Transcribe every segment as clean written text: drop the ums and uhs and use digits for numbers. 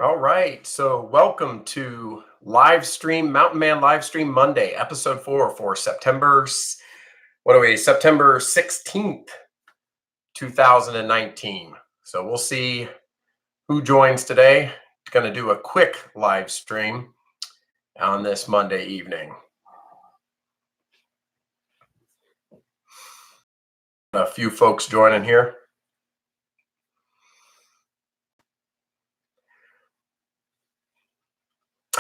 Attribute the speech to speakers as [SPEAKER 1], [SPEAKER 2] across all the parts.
[SPEAKER 1] All right. So, welcome to live stream Mountain Man live stream Monday, episode 4 for September 16th, 2019. So, we'll see who joins today. Going to do a quick live stream on this Monday evening. A few folks joining here.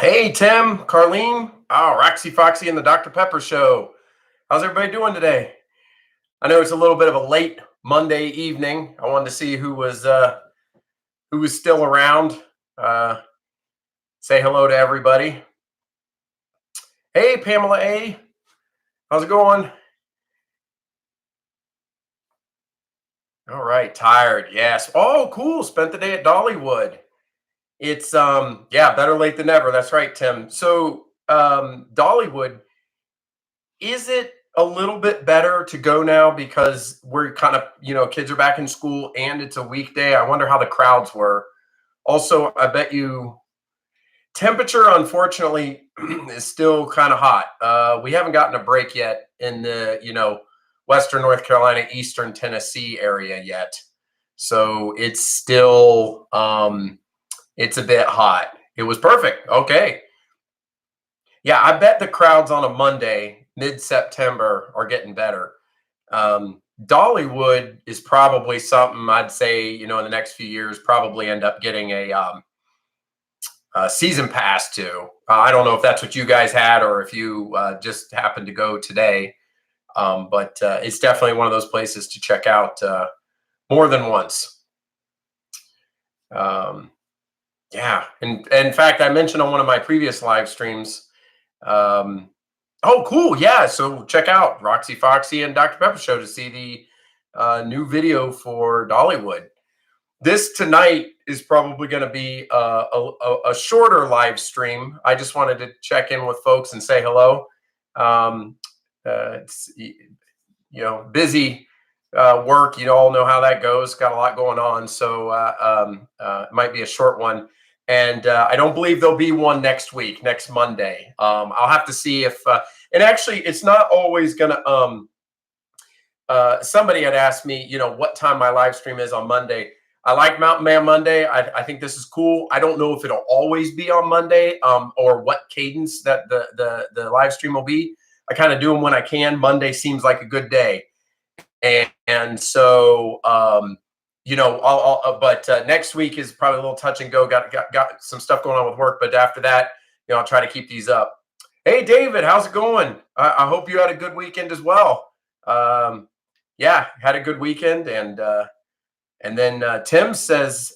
[SPEAKER 1] Hey, Tim, Carlene, Roxy Foxy and the Dr. Pepper Show. How's everybody doing today? I know it's a little bit of a late Monday evening. I wanted to see who was still around. Say hello to everybody. Hey, Pamela A. How's it going? All right, tired. Yes. Oh, cool. Spent the day at Dollywood. It's better late than never. That's right, Tim. So Dollywood, is it a little bit better to go now because we're kind of, kids are back in school and it's a weekday? I wonder how the crowds were. Also, I bet you temperature, unfortunately, is still kind of hot. We haven't gotten a break yet in the, Western North Carolina, Eastern Tennessee area yet. So it's still, it's a bit hot. It was perfect. Okay. Yeah, I bet the crowds on a Monday, mid-September, are getting better. Dollywood is probably something I'd say, in the next few years, probably end up getting a season pass to. I don't know if that's what you guys had or if you just happened to go today. But it's definitely one of those places to check out more than once. Yeah. And in fact, I mentioned on one of my previous live streams. Oh, cool. Yeah. So check out Roxy Foxy and Dr. Pepper Show to see the new video for Dollywood. This tonight is probably going to be a shorter live stream. I just wanted to check in with folks and say hello. It's busy work. You all know how that goes. Got a lot going on, so it might be a short one. And I don't believe there'll be one next week, next Monday. I'll have to see if. And actually, it's not always going to. Somebody had asked me, what time my live stream is on Monday. I like Mountain Man Monday. I think this is cool. I don't know if it'll always be on Monday or what cadence that the live stream will be. I kind of do them when I can. Monday seems like a good day. And so, but next week is probably a little touch and go. Got some stuff going on with work. But after that, I'll try to keep these up. Hey, David, how's it going? I hope you had a good weekend as well. Yeah, had a good weekend. And then Tim says,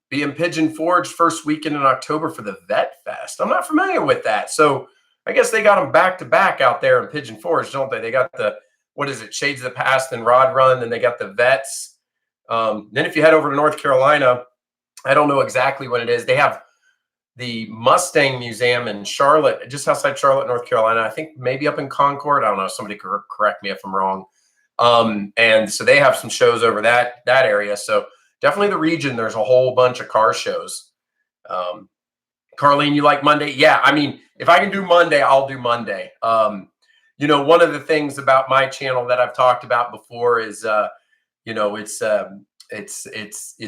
[SPEAKER 1] be in Pigeon Forge first weekend in October for the Vet Fest. I'm not familiar with that. So I guess they got them back to back out there in Pigeon Forge, don't they? They got Shades of the Past and Rod Run, then they got the Vets. Then if you head over to North Carolina, I don't know exactly what it is. They have the Mustang Museum in Charlotte, just outside Charlotte, North Carolina. I think maybe up in Concord. I don't know. Somebody correct me if I'm wrong. And so they have some shows over that area. So definitely the region, there's a whole bunch of car shows. Carlene, you like Monday? Yeah. I mean, if I can do Monday, I'll do Monday. One of the things about my channel that I've talked about before is, it's a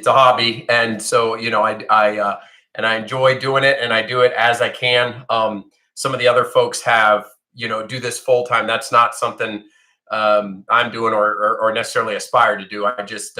[SPEAKER 1] hobby. And so, I enjoy doing it and I do it as I can. Some of the other folks have, do this full time. That's not something I'm doing or necessarily aspire to do. I just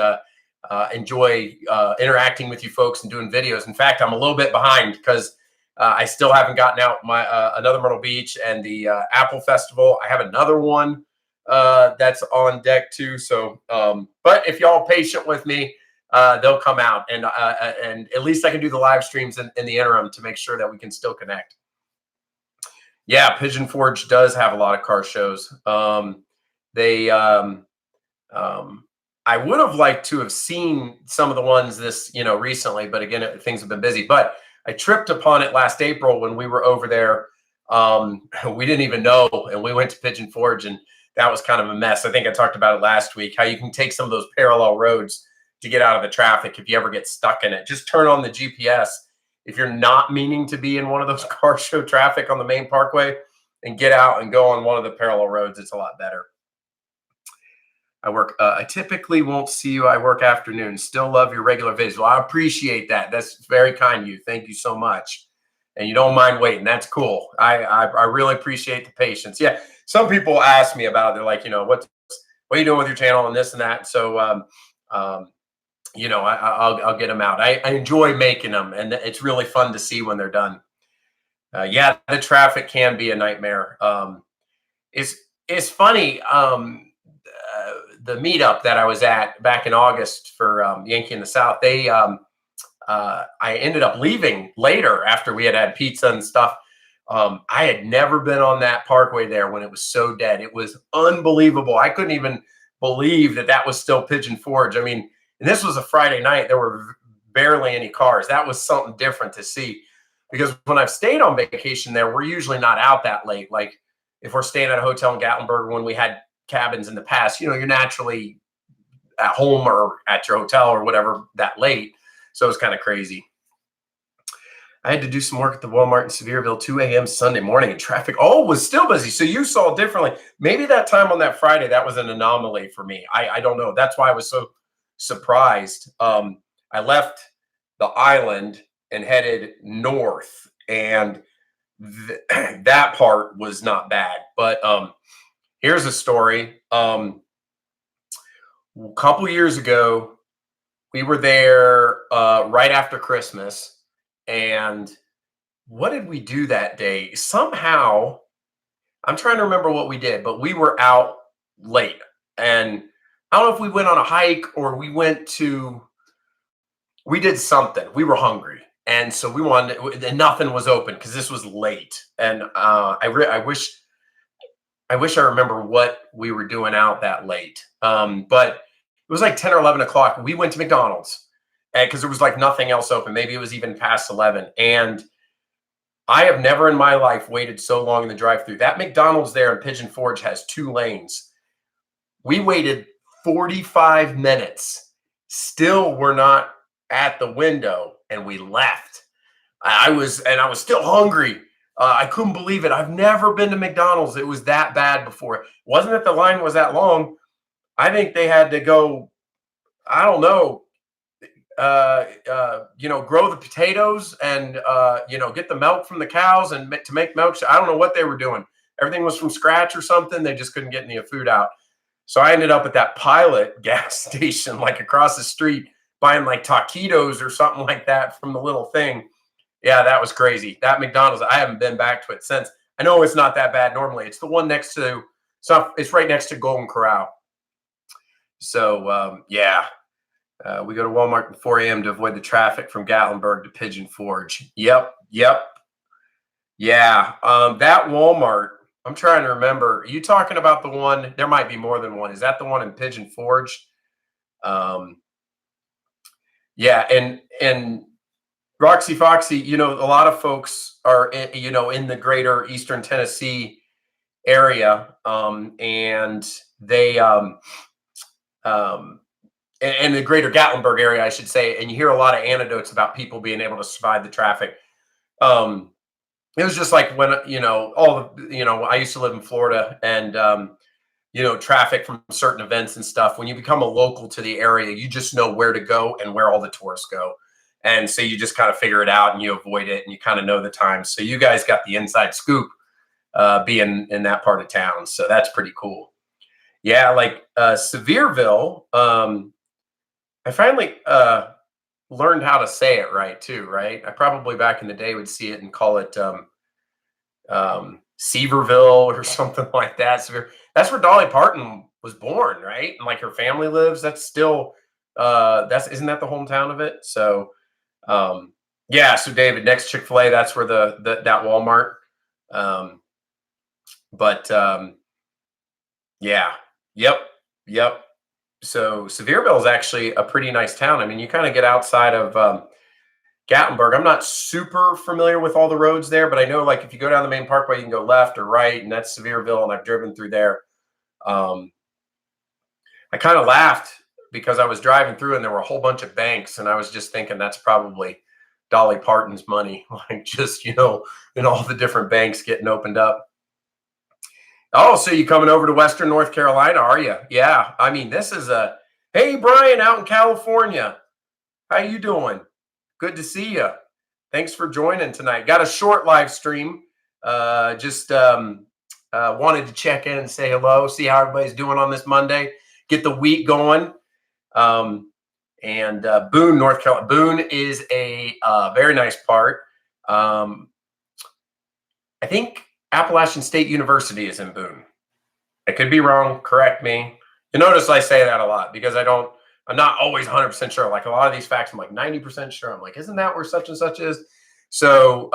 [SPEAKER 1] enjoy interacting with you folks and doing videos. In fact, I'm a little bit behind because I still haven't gotten out my another Myrtle Beach and the Apple Festival. I have another one that's on deck too. So, but if y'all patient with me, they'll come out, and at least I can do the live streams in the interim to make sure that we can still connect. Yeah, Pigeon Forge does have a lot of car shows. I would have liked to have seen some of the ones this, recently, but again, things have been busy. But I tripped upon it last April when we were over there. We didn't even know, and we went to Pigeon Forge, and that was kind of a mess. I think I talked about it last week, how you can take some of those parallel roads to get out of the traffic if you ever get stuck in it. Just turn on the GPS if you're not meaning to be in one of those car show traffic on the main parkway, and get out and go on one of the parallel roads. It's a lot better. I typically won't see you. I work afternoons. Still love your regular vids. Well, I appreciate that. That's very kind of you. Thank you so much. And you don't mind waiting. That's cool. I really appreciate the patience. Yeah. Some people ask me about it. They're like, what are you doing with your channel and this and that. So, I'll get them out. I enjoy making them, and it's really fun to see when they're done. Yeah, the traffic can be a nightmare. It's funny. The meetup that I was at back in August for Yankee in the South, I ended up leaving later after we had pizza and stuff. I had never been on that parkway there when it was so dead. It was unbelievable. I couldn't even believe that was still Pigeon Forge. I mean, and this was a Friday night. There were barely any cars. That was something different to see, because when I've stayed on vacation there, we're usually not out that late. Like if we're staying at a hotel in Gatlinburg, when we had cabins in the past, you're naturally at home or at your hotel or whatever that late. So it was kind of crazy. I had to do some work at the Walmart in Sevierville, 2 a.m. Sunday morning, and traffic was still busy. So you saw differently. Maybe that time on that Friday, that was an anomaly for me. I don't know. That's why I was so surprised. I left the island and headed north, and that part was not bad. But here's a story. A couple years ago, we were there right after Christmas. And what did we do that day? Somehow, I'm trying to remember what we did, but we were out late. And I don't know if we went on a hike or we did something. We were hungry. And so we wanted, and nothing was open because this was late. And I wish I remember what we were doing out that late. But it was like 10 or 11 o'clock. We went to McDonald's because there was like nothing else open. Maybe it was even past 11. And I have never in my life waited so long in the drive-thru. That McDonald's there in Pigeon Forge has 2 lanes. We waited 45 minutes. Still were not at the window, and we left. I was still hungry. I couldn't believe it. I've never been to McDonald's. It was that bad before. It wasn't that the line was that long. I think they had to go, I don't know, grow the potatoes and, get the milk from the cows and to make milk. I don't know what they were doing. Everything was from scratch or something. They just couldn't get any food out. So I ended up at that Pilot gas station, like across the street, buying like taquitos or something like that from the little thing. Yeah, that was crazy. That McDonald's, I haven't been back to it since. I know it's not that bad normally. It's the one next to, it's right next to Golden Corral. So, we go to Walmart at 4 a.m. to avoid the traffic from Gatlinburg to Pigeon Forge. Yep. Yeah. That Walmart, I'm trying to remember. Are you talking about the one? There might be more than one. Is that the one in Pigeon Forge? Yeah. And Roxy Foxy, a lot of folks are, in the greater Eastern Tennessee area. And they, and the greater Gatlinburg area, I should say. And you hear a lot of anecdotes about people being able to survive the traffic. It was just like when, I used to live in Florida, and, traffic from certain events and stuff. When you become a local to the area, you just know where to go and where all the tourists go. And so you just kind of figure it out and you avoid it, and you kind of know the times. So you guys got the inside scoop being in that part of town. So that's pretty cool. Yeah, like Sevierville, I finally learned how to say it right too, right? I probably back in the day would see it and call it Seaverville or something like that. That's where Dolly Parton was born, right? And like her family lives. That's still isn't that the hometown of it? So so David, next Chick-fil-A, that's where that Walmart. Yep. So Sevierville is actually a pretty nice town. I mean, you kind of get outside of Gatlinburg. I'm not super familiar with all the roads there, but I know like if you go down the main parkway, you can go left or right, and that's Sevierville, and I've driven through there. I kind of laughed because I was driving through and there were a whole bunch of banks, and I was just thinking that's probably Dolly Parton's money, like just in all the different banks getting opened up. Oh, so you coming over to Western North Carolina, are you? Yeah. I mean, this is a hey Brian out in California. How you doing? Good to see you. Thanks for joining tonight. Got a short live stream. Just wanted to check in and say hello, see how everybody's doing on this Monday, get the week going. And Boone, North Carolina. Boone is a very nice part. I think Appalachian State University is in Boone. I could be wrong. Correct me. You notice I say that a lot because I'm not always 100% sure. Like a lot of these facts, I'm like 90% sure. I'm like, isn't that where such and such is? So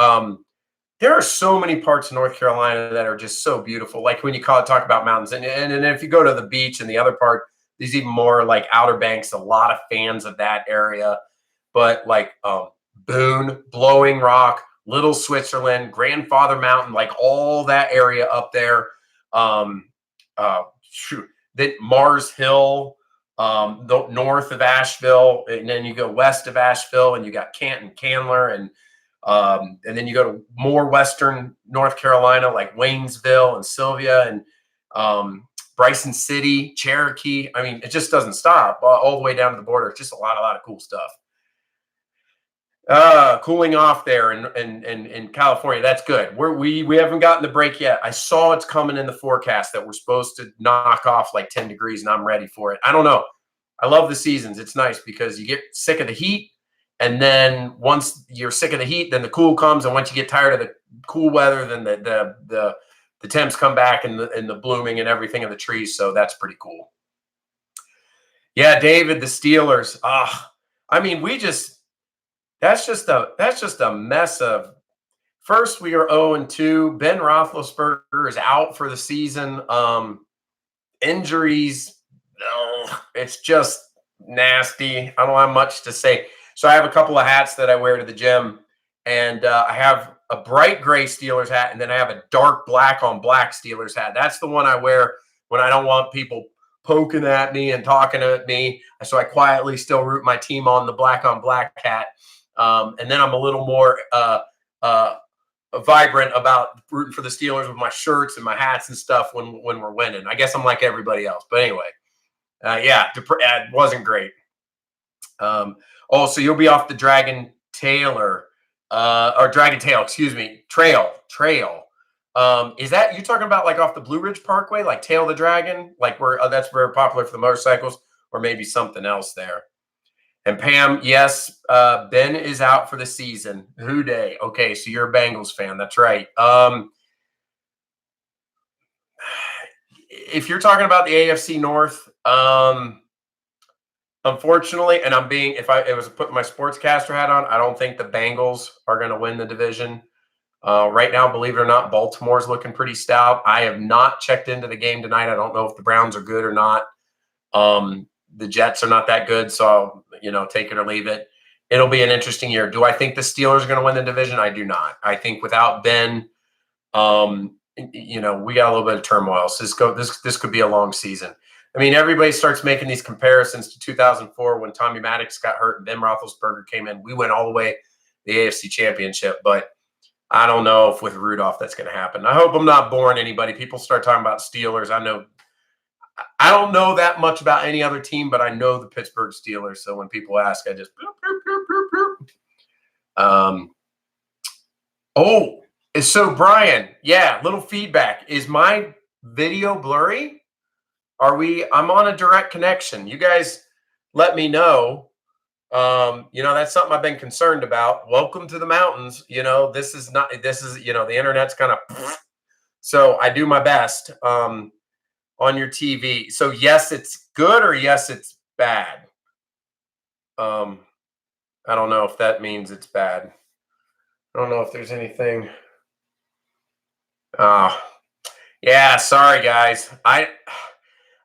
[SPEAKER 1] there are so many parts of North Carolina that are just so beautiful. Like when you talk about mountains, and if you go to the beach and the other part, there's even more like Outer Banks. A lot of fans of that area, but like Boone, Blowing Rock, Little Switzerland, Grandfather Mountain, like all that area up there. That Mars Hill, the north of Asheville, and then you go west of Asheville, and you got Canton, Candler, and then you go to more western North Carolina, like Waynesville and Sylvia, and Bryson City, Cherokee. I mean, it just doesn't stop all the way down to the border. It's just a lot of cool stuff. Cooling off there in California. That's good. We haven't gotten the break yet. I saw it's coming in the forecast that we're supposed to knock off like 10 degrees, and I'm ready for it. I don't know. I love the seasons. It's nice because you get sick of the heat, and then once you're sick of the heat, then the cool comes, and once you get tired of the cool weather, then the temps come back, and the blooming and everything of the trees. So that's pretty cool. Yeah, David, the Steelers. I mean, that's just a mess of. First, we are 0-2. Ben Roethlisberger is out for the season. Injuries, it's just nasty. I don't have much to say. So I have a couple of hats that I wear to the gym, and I have a bright gray Steelers hat, and then I have a dark black on black Steelers hat. That's the one I wear when I don't want people poking at me and talking at me. So I quietly still root my team on the black on black hat. And then I'm a little more vibrant about rooting for the Steelers with my shirts and my hats and stuff when we're winning. I guess I'm like everybody else. But anyway, it wasn't great. So you'll be off the Dragon Taylor or Dragon Tail, excuse me, Trail. Is that you talking about like off the Blue Ridge Parkway, like Tail the Dragon, like where that's very popular for the motorcycles, or maybe something else there? And Pam, yes, Ben is out for the season. Who day? Okay, so you're a Bengals fan. That's right. If you're talking about the AFC North, unfortunately, and if I was putting my sportscaster hat on, I don't think the Bengals are going to win the division. Right now, believe it or not, Baltimore's looking pretty stout. I have not checked into the game tonight. I don't know if the Browns are good or not. The Jets are not that good, so take it or leave it. It'll be an interesting year. Do I think the Steelers are going to win the division? I do not. I think without Ben, we got a little bit of turmoil. So this could be a long season. I mean, everybody starts making these comparisons to 2004 when Tommy Maddox got hurt and Ben Roethlisberger came in. We went all the way to the AFC Championship, but I don't know if with Rudolph that's going to happen. I hope I'm not boring anybody. People start talking about Steelers. I don't know that much about any other team, but I know the Pittsburgh Steelers. So when people ask, I just so Brian, yeah, little feedback. Is my video blurry? I'm on a direct connection. You guys let me know. That's something I've been concerned about. Welcome to the mountains. This is the internet's kind of so I do my best. On your TV. So yes, it's good, or yes, it's bad. I don't know if that means it's bad. I don't know if there's anything. Yeah, sorry guys. I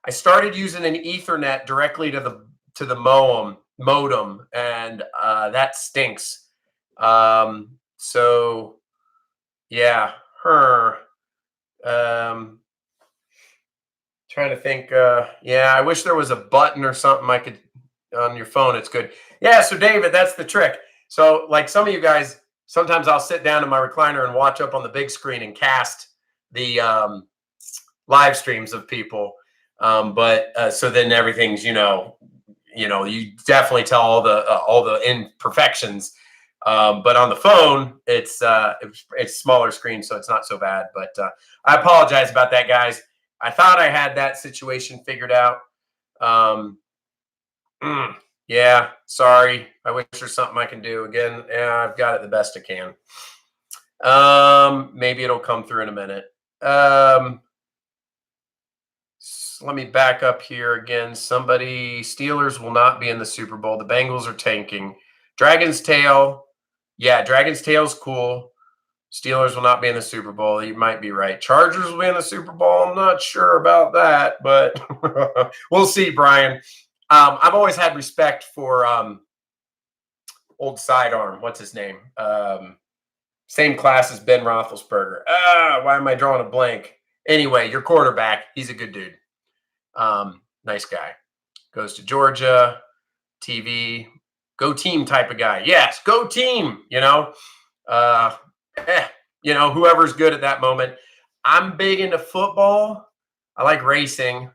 [SPEAKER 1] started using an Ethernet directly to the modem, and that stinks. So yeah, trying Trying to think. Yeah, I wish there was a button or something I could on your phone. It's good. Yeah. So David, that's the trick. So like some of you guys, sometimes I'll sit down in my recliner and watch up on the big screen and cast the live streams of people. But so then everything's you definitely tell all the imperfections. But on the phone, it's smaller screen, so it's not so bad. But I apologize about that, guys. I thought I had that situation figured out. Yeah, sorry. I wish there's something I can do. Again, yeah, I've got it the best I can. Maybe it'll come through in a minute. Let me back up here again. Steelers will not be in the Super Bowl. The Bengals are tanking. Dragon's Tail. Yeah, Dragon's Tail's cool. Steelers will not be in the Super Bowl. You might be right. Chargers will be in the Super Bowl. I'm not sure about that, but we'll see, Brian. I've always had respect for old sidearm. What's his name? Same class as Ben Roethlisberger. Why am I drawing a blank? Anyway, your quarterback, he's a good dude. Nice guy. Goes to Georgia, TV, go team type of guy. Yes, go team, whoever's good at that moment. I'm big into football. I like racing,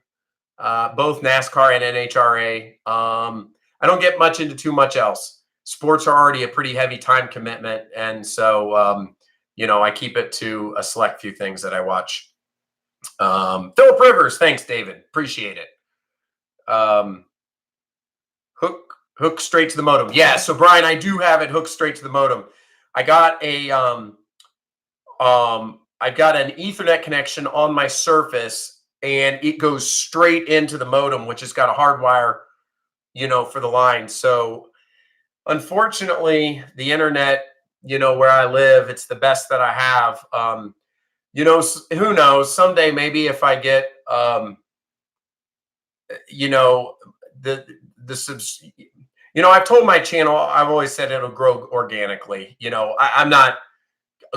[SPEAKER 1] both NASCAR and NHRA. I don't get much into too much else. Sports are already a pretty heavy time commitment. And so, I keep it to a select few things that I watch. Philip Rivers. Thanks, David. Appreciate it. Hook straight to the modem. Yeah. So Brian, I do have it hooked straight to the modem. I got I've got an Ethernet connection on my Surface, and it goes straight into the modem, which has got a hard wire, for the line. So unfortunately, the internet, where I live, it's the best that I have. Who knows? Someday, maybe if I get, I've told my channel, I've always said it'll grow organically. I'm not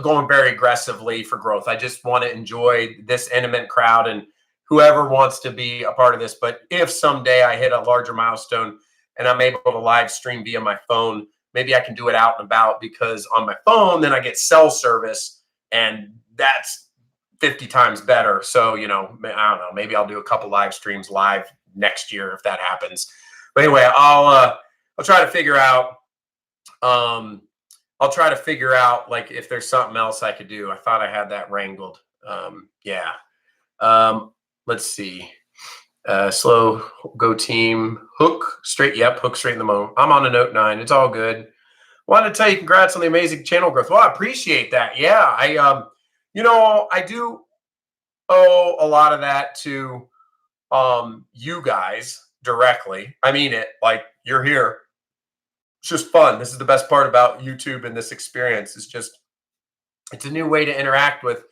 [SPEAKER 1] going very aggressively for growth. I just want to enjoy this intimate crowd and whoever wants to be a part of this. But if someday I hit a larger milestone and I'm able to live stream via my phone, maybe I can do it out and about, because on my phone, then I get cell service, and that's 50 times better. So, I don't know, maybe I'll do a couple live streams live next year if that happens. But anyway, I'll try to figure out, like if there's something else I could do. I thought I had that wrangled. Yeah. Let's see. Slow go team. Hook straight. Yep. Hook straight in the moment. I'm on a Note 9. It's all good. Wanted to tell you congrats on the amazing channel growth. Well, I appreciate that. Yeah. I do owe a lot of that to you guys directly. I mean it. Like, you're here. It's just fun. This is the best part about YouTube and this experience. It's a new way to interact with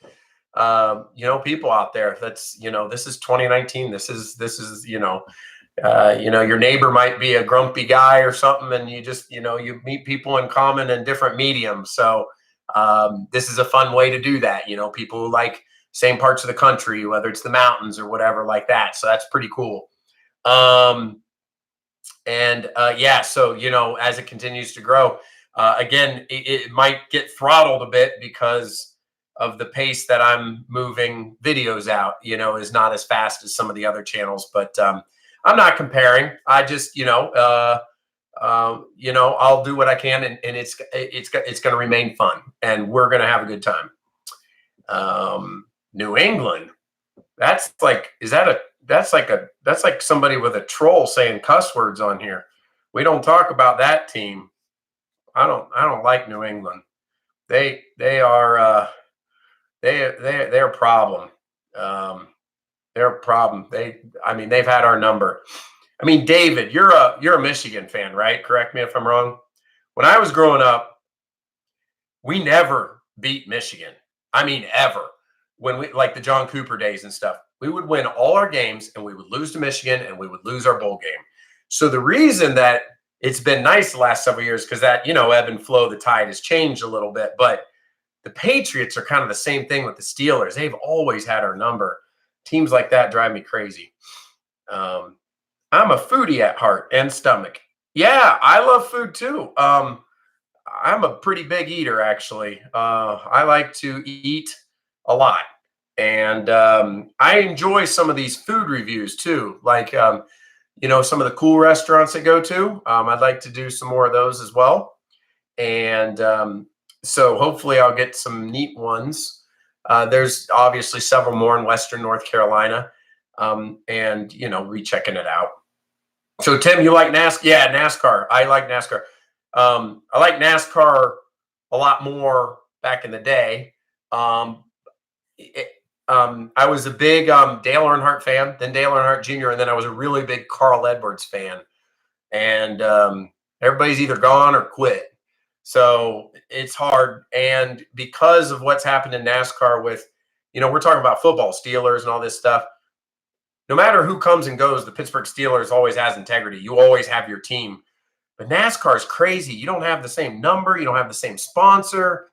[SPEAKER 1] people out there. That's, this is 2019. This is your neighbor might be a grumpy guy or something, and you just, you meet people in common in different mediums. So this is a fun way to do that. People who like same parts of the country, whether it's the mountains or whatever like that. So that's pretty cool. So, as it continues to grow, again, it might get throttled a bit because of the pace that I'm moving videos out, is not as fast as some of the other channels, but I'm not comparing. I just, I'll do what I can, and it's going to remain fun, and we're going to have a good time. New England. That's like somebody with a troll saying cuss words on here. We don't talk about that team. I don't like New England. They're a problem. They're a problem. They've had our number. David, you're a Michigan fan, right? Correct me if I'm wrong. When I was growing up, we never beat Michigan. Ever. When we, like the John Cooper days and stuff, we would win all our games and we would lose to Michigan and we would lose our bowl game. So the reason that it's been nice the last several years, because that, ebb and flow, the tide has changed a little bit, but the Patriots are kind of the same thing with the Steelers. They've always had our number. Teams like that drive me crazy. I'm a foodie at heart and stomach. Yeah, I love food too. I'm a pretty big eater, actually. I like to eat a lot. And I enjoy some of these food reviews too. Like, some of the cool restaurants I go to. I'd like to do some more of those as well. And so hopefully I'll get some neat ones. There's obviously several more in Western North Carolina. And, be checking it out. So, Tim, you like NASCAR? Yeah, NASCAR. I like NASCAR. I like NASCAR a lot more back in the day. Um, it, I was a big Dale Earnhardt fan, then Dale Earnhardt Jr., and then I was a really big Carl Edwards fan. And everybody's either gone or quit. So it's hard. And because of what's happened in NASCAR with, we're talking about football, Steelers, and all this stuff. No matter who comes and goes, the Pittsburgh Steelers always has integrity. You always have your team. But NASCAR is crazy. You don't have the same number. You don't have the same sponsor.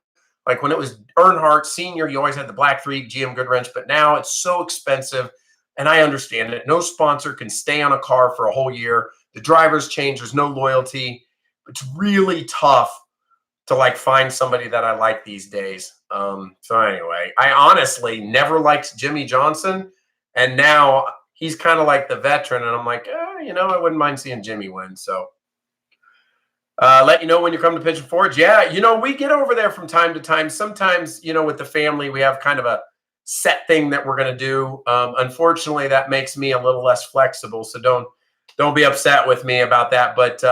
[SPEAKER 1] Like when it was Earnhardt Sr., you always had the Black 3, GM Goodwrench. But now it's so expensive. And I understand it. No sponsor can stay on a car for a whole year. The drivers change. There's no loyalty. It's really tough to find somebody that I like these days. So anyway, I honestly never liked Jimmy Johnson. And now he's kind of like the veteran. And I'm like, I wouldn't mind seeing Jimmy win. So let you know when you come to Pigeon Forge. Yeah, we get over there from time to time. Sometimes, with the family, we have kind of a set thing that we're going to do. Unfortunately, that makes me a little less flexible. So don't be upset with me about that. But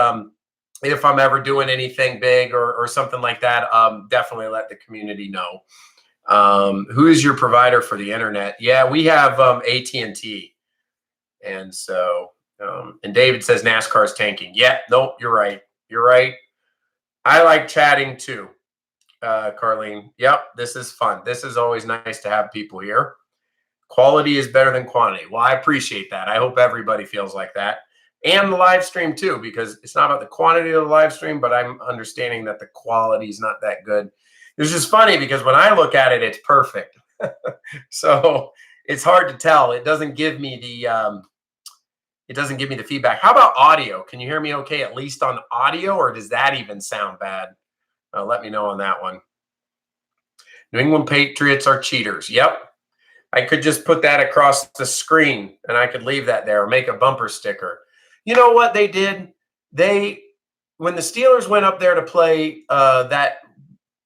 [SPEAKER 1] if I'm ever doing anything big or something like that, definitely let the community know. Who is your provider for the internet? Yeah, we have AT&T. And so, and David says NASCAR is tanking. Yeah, nope, you're right. You're right. I like chatting too, Carlene. Yep, this is fun. This is always nice to have people here. Quality is better than quantity. Well, I appreciate that. I hope everybody feels like that. And the live stream too, because it's not about the quantity of the live stream, but I'm understanding that the quality is not that good. It's just funny because when I look at it, it's perfect. So it's hard to tell. It doesn't give me the feedback. How about audio? Can you hear me okay, at least on audio, or does that even sound bad? Let me know on that one. New England Patriots are cheaters. Yep. I could just put that across the screen and I could leave that there or make a bumper sticker. You know what they did? When the Steelers went up there to play that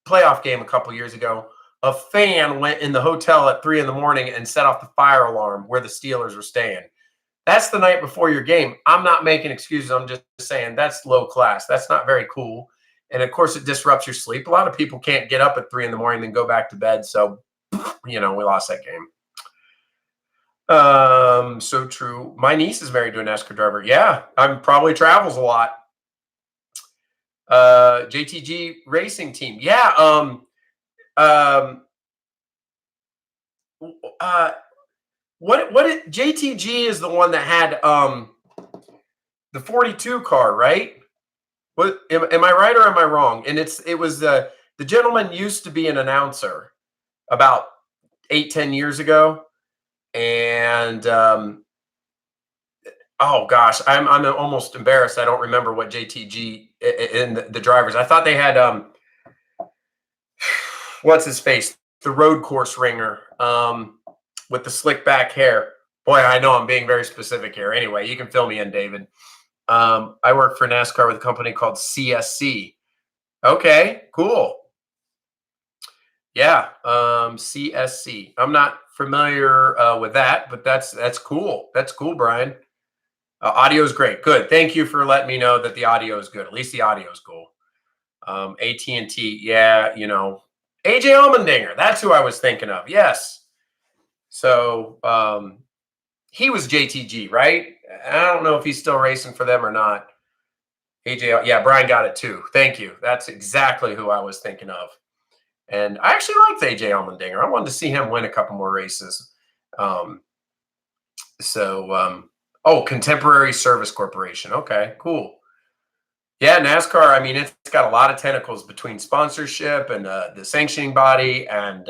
[SPEAKER 1] playoff game a couple years ago, a fan went in the hotel at 3 a.m. and set off the fire alarm where the Steelers were staying. That's the night before your game. I'm not making excuses. I'm just saying that's low class. That's not very cool. And of course, it disrupts your sleep. A lot of people can't get up at 3 a.m. and then go back to bed. So, we lost that game. So true. My niece is married to a NASCAR driver. Yeah, I'm probably travels a lot. JTG Racing Team. Yeah. What JTG is the one that had the 42 car, right? What am I right or am I wrong? And it was the gentleman used to be an announcer about 8-10 years ago. And oh gosh, I'm almost embarrassed. I don't remember what JTG in the drivers. I thought they had what's his face, the road course ringer with the slick back hair. Boy, I know I'm being very specific here. Anyway, you can fill me in, David. I work for NASCAR with a company called CSC. Okay, cool. Yeah, CSC. I'm not familiar with that, but that's cool. That's cool, Brian. Audio is great. Good. Thank you for letting me know that the audio is good. At least the audio is cool. AT&T. Yeah, AJ Allmendinger. That's who I was thinking of. Yes. So he was JTG, right? I don't know if he's still racing for them or not. AJ. Yeah, Brian got it too. Thank you. That's exactly who I was thinking of. And I actually liked AJ Allmendinger. I wanted to see him win a couple more races. Contemporary Service Corporation. Okay, cool. Yeah, NASCAR. I mean, it's got a lot of tentacles between sponsorship and the sanctioning body and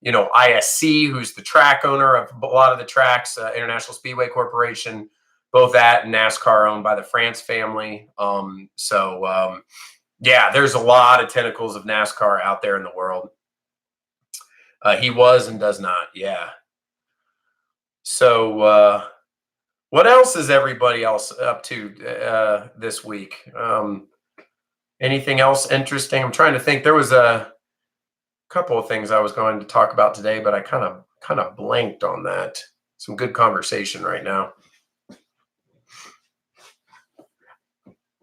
[SPEAKER 1] ISC, who's the track owner of a lot of the tracks, International Speedway Corporation, both that and NASCAR owned by the France family. Yeah, there's a lot of tentacles of NASCAR out there in the world. He was and does not. Yeah. So what else is everybody else up to this week? Anything else interesting? I'm trying to think. There was a couple of things I was going to talk about today, but I kind of blanked on that. Some good conversation right now.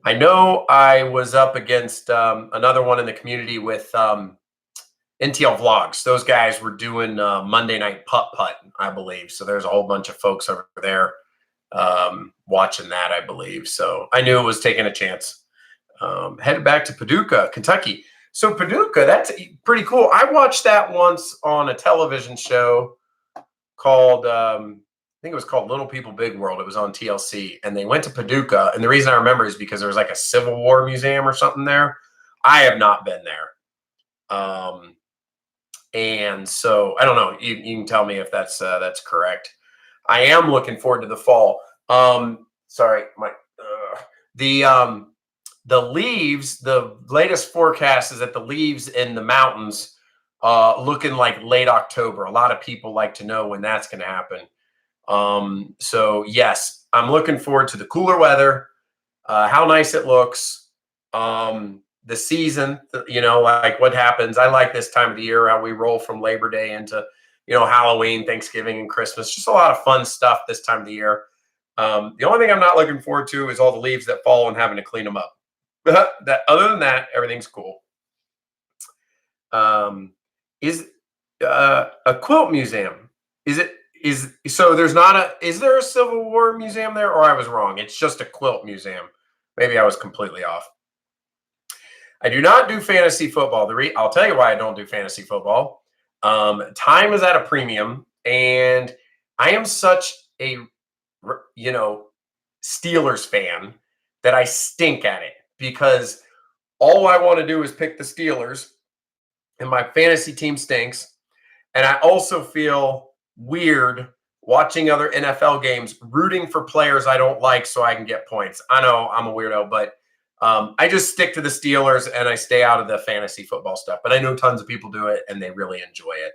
[SPEAKER 1] I know I was up against another one in the community with NTL Vlogs. Those guys were doing Monday Night Putt-Putt, I believe. So there's a whole bunch of folks over there watching that, I believe. So I knew it was taking a chance. Headed back to Paducah, Kentucky. So Paducah, that's pretty cool. I watched that once on a television show called, I think it was called Little People Big World. It was on TLC, and they went to Paducah. And the reason I remember is because there was like a Civil War museum or something there. I have not been there. And so I don't know. You can tell me if that's correct. I am looking forward to the fall. Sorry, the leaves. The latest forecast is that the leaves in the mountains looking like late October. A lot of people like to know when that's going to happen. So yes, I'm looking forward to the cooler weather. How nice it looks. The season, like what happens. I like this time of the year, how we roll from Labor Day into, Halloween, Thanksgiving, and Christmas. Just a lot of fun stuff this time of the year. The only thing I'm not looking forward to is all the leaves that fall and having to clean them up. Other than that, everything's cool. Is a quilt museum? Is there a Civil War museum there, or I was wrong? It's just a quilt museum. Maybe I was completely off. I do not do fantasy football. I'll tell you why I don't do fantasy football. Time is at a premium, and I am such a, Steelers fan that I stink at it because all I want to do is pick the Steelers, and my fantasy team stinks. And I also feel weird watching other NFL games, rooting for players I don't like so I can get points. I know I'm a weirdo, but I just stick to the Steelers and I stay out of the fantasy football stuff. But I know tons of people do it and they really enjoy it.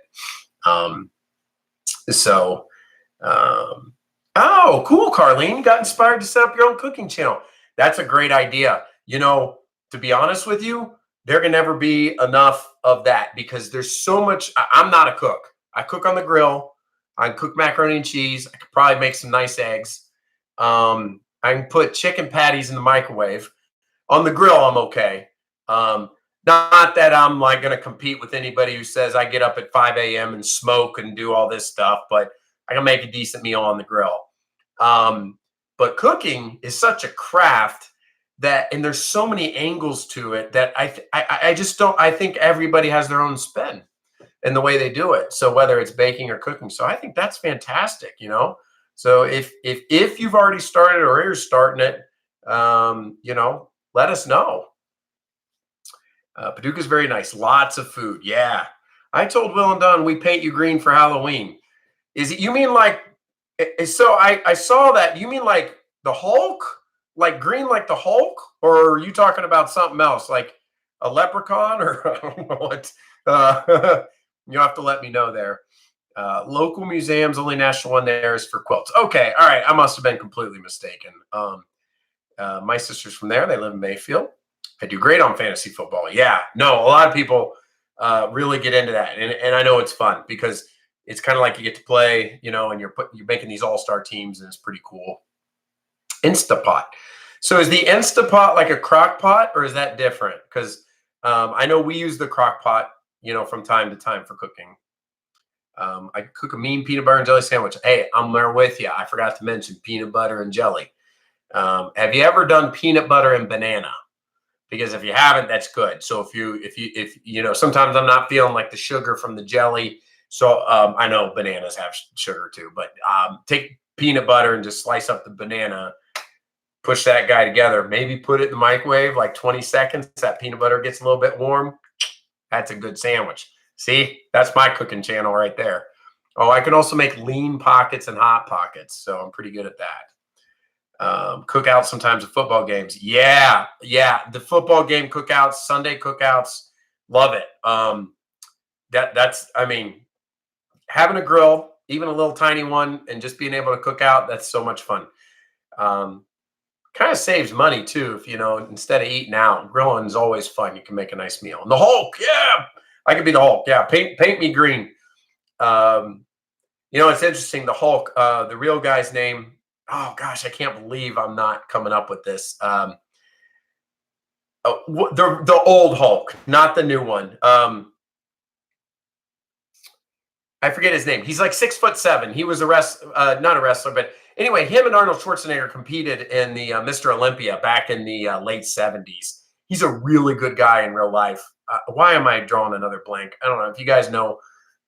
[SPEAKER 1] Oh, cool, Carlene. You got inspired to set up your own cooking channel. That's a great idea. To be honest with you, there can never be enough of that because there's so much. I'm not a cook. I cook on the grill. I can cook macaroni and cheese. I could probably make some nice eggs. I can put chicken patties in the microwave. On the grill, I'm okay. Not that I'm like going to compete with anybody who says I get up at 5 a.m. and smoke and do all this stuff, but I can make a decent meal on the grill. But cooking is such a craft and there's so many angles to it that I just don't. I think everybody has their own spin in the way they do it. So whether it's baking or cooking, so I think that's fantastic. So if you've already started or you're starting it, let us know. Paducah's very nice. Lots of food. Yeah. I told Will and Don we paint you green for Halloween. You mean like, so I saw that. You mean like the Hulk? Like green like the Hulk? Or are you talking about something else? Like a leprechaun or I don't know what? You'll have to let me know there. Local museums, only national one there is for quilts. Okay. All right. I must have been completely mistaken. My sister's from there. They live in Mayfield. I do great on fantasy football. Yeah, no, a lot of people really get into that. And I know it's fun because it's kind of like you get to play, and you're making these all-star teams and it's pretty cool. Instapot. So is the Instapot like a crock pot or is that different? Because I know we use the crock pot, from time to time for cooking. I cook a mean peanut butter and jelly sandwich. Hey, I'm there with you. I forgot to mention peanut butter and jelly. Have you ever done peanut butter and banana? Because if you haven't, that's good. So if sometimes I'm not feeling like the sugar from the jelly. So I know bananas have sugar too, but take peanut butter and just slice up the banana, push that guy together, maybe put it in the microwave like 20 seconds. That peanut butter gets a little bit warm. That's a good sandwich. See, that's my cooking channel right there. Oh, I can also make lean pockets and hot pockets, so I'm pretty good at that. Cook out sometimes at football games. Yeah, yeah. The football game cookouts, Sunday cookouts, love it. That's I mean, having a grill, even a little tiny one, and just being able to cook out, that's so much fun. Um, Kind of saves money too. If instead of eating out, grilling is always fun. You can make a nice meal. And the Hulk, yeah, I could be the Hulk. Yeah, paint me green. Um, it's interesting. The Hulk, the real guy's name. Oh gosh, I can't believe I'm not coming up with this. The old Hulk, not the new one. I forget his name. He's like 6'7". He was not a wrestler, but anyway, him and Arnold Schwarzenegger competed in the Mr. Olympia back in the late 70s. He's a really good guy in real life. Why am I drawing another blank? I don't know. If you guys know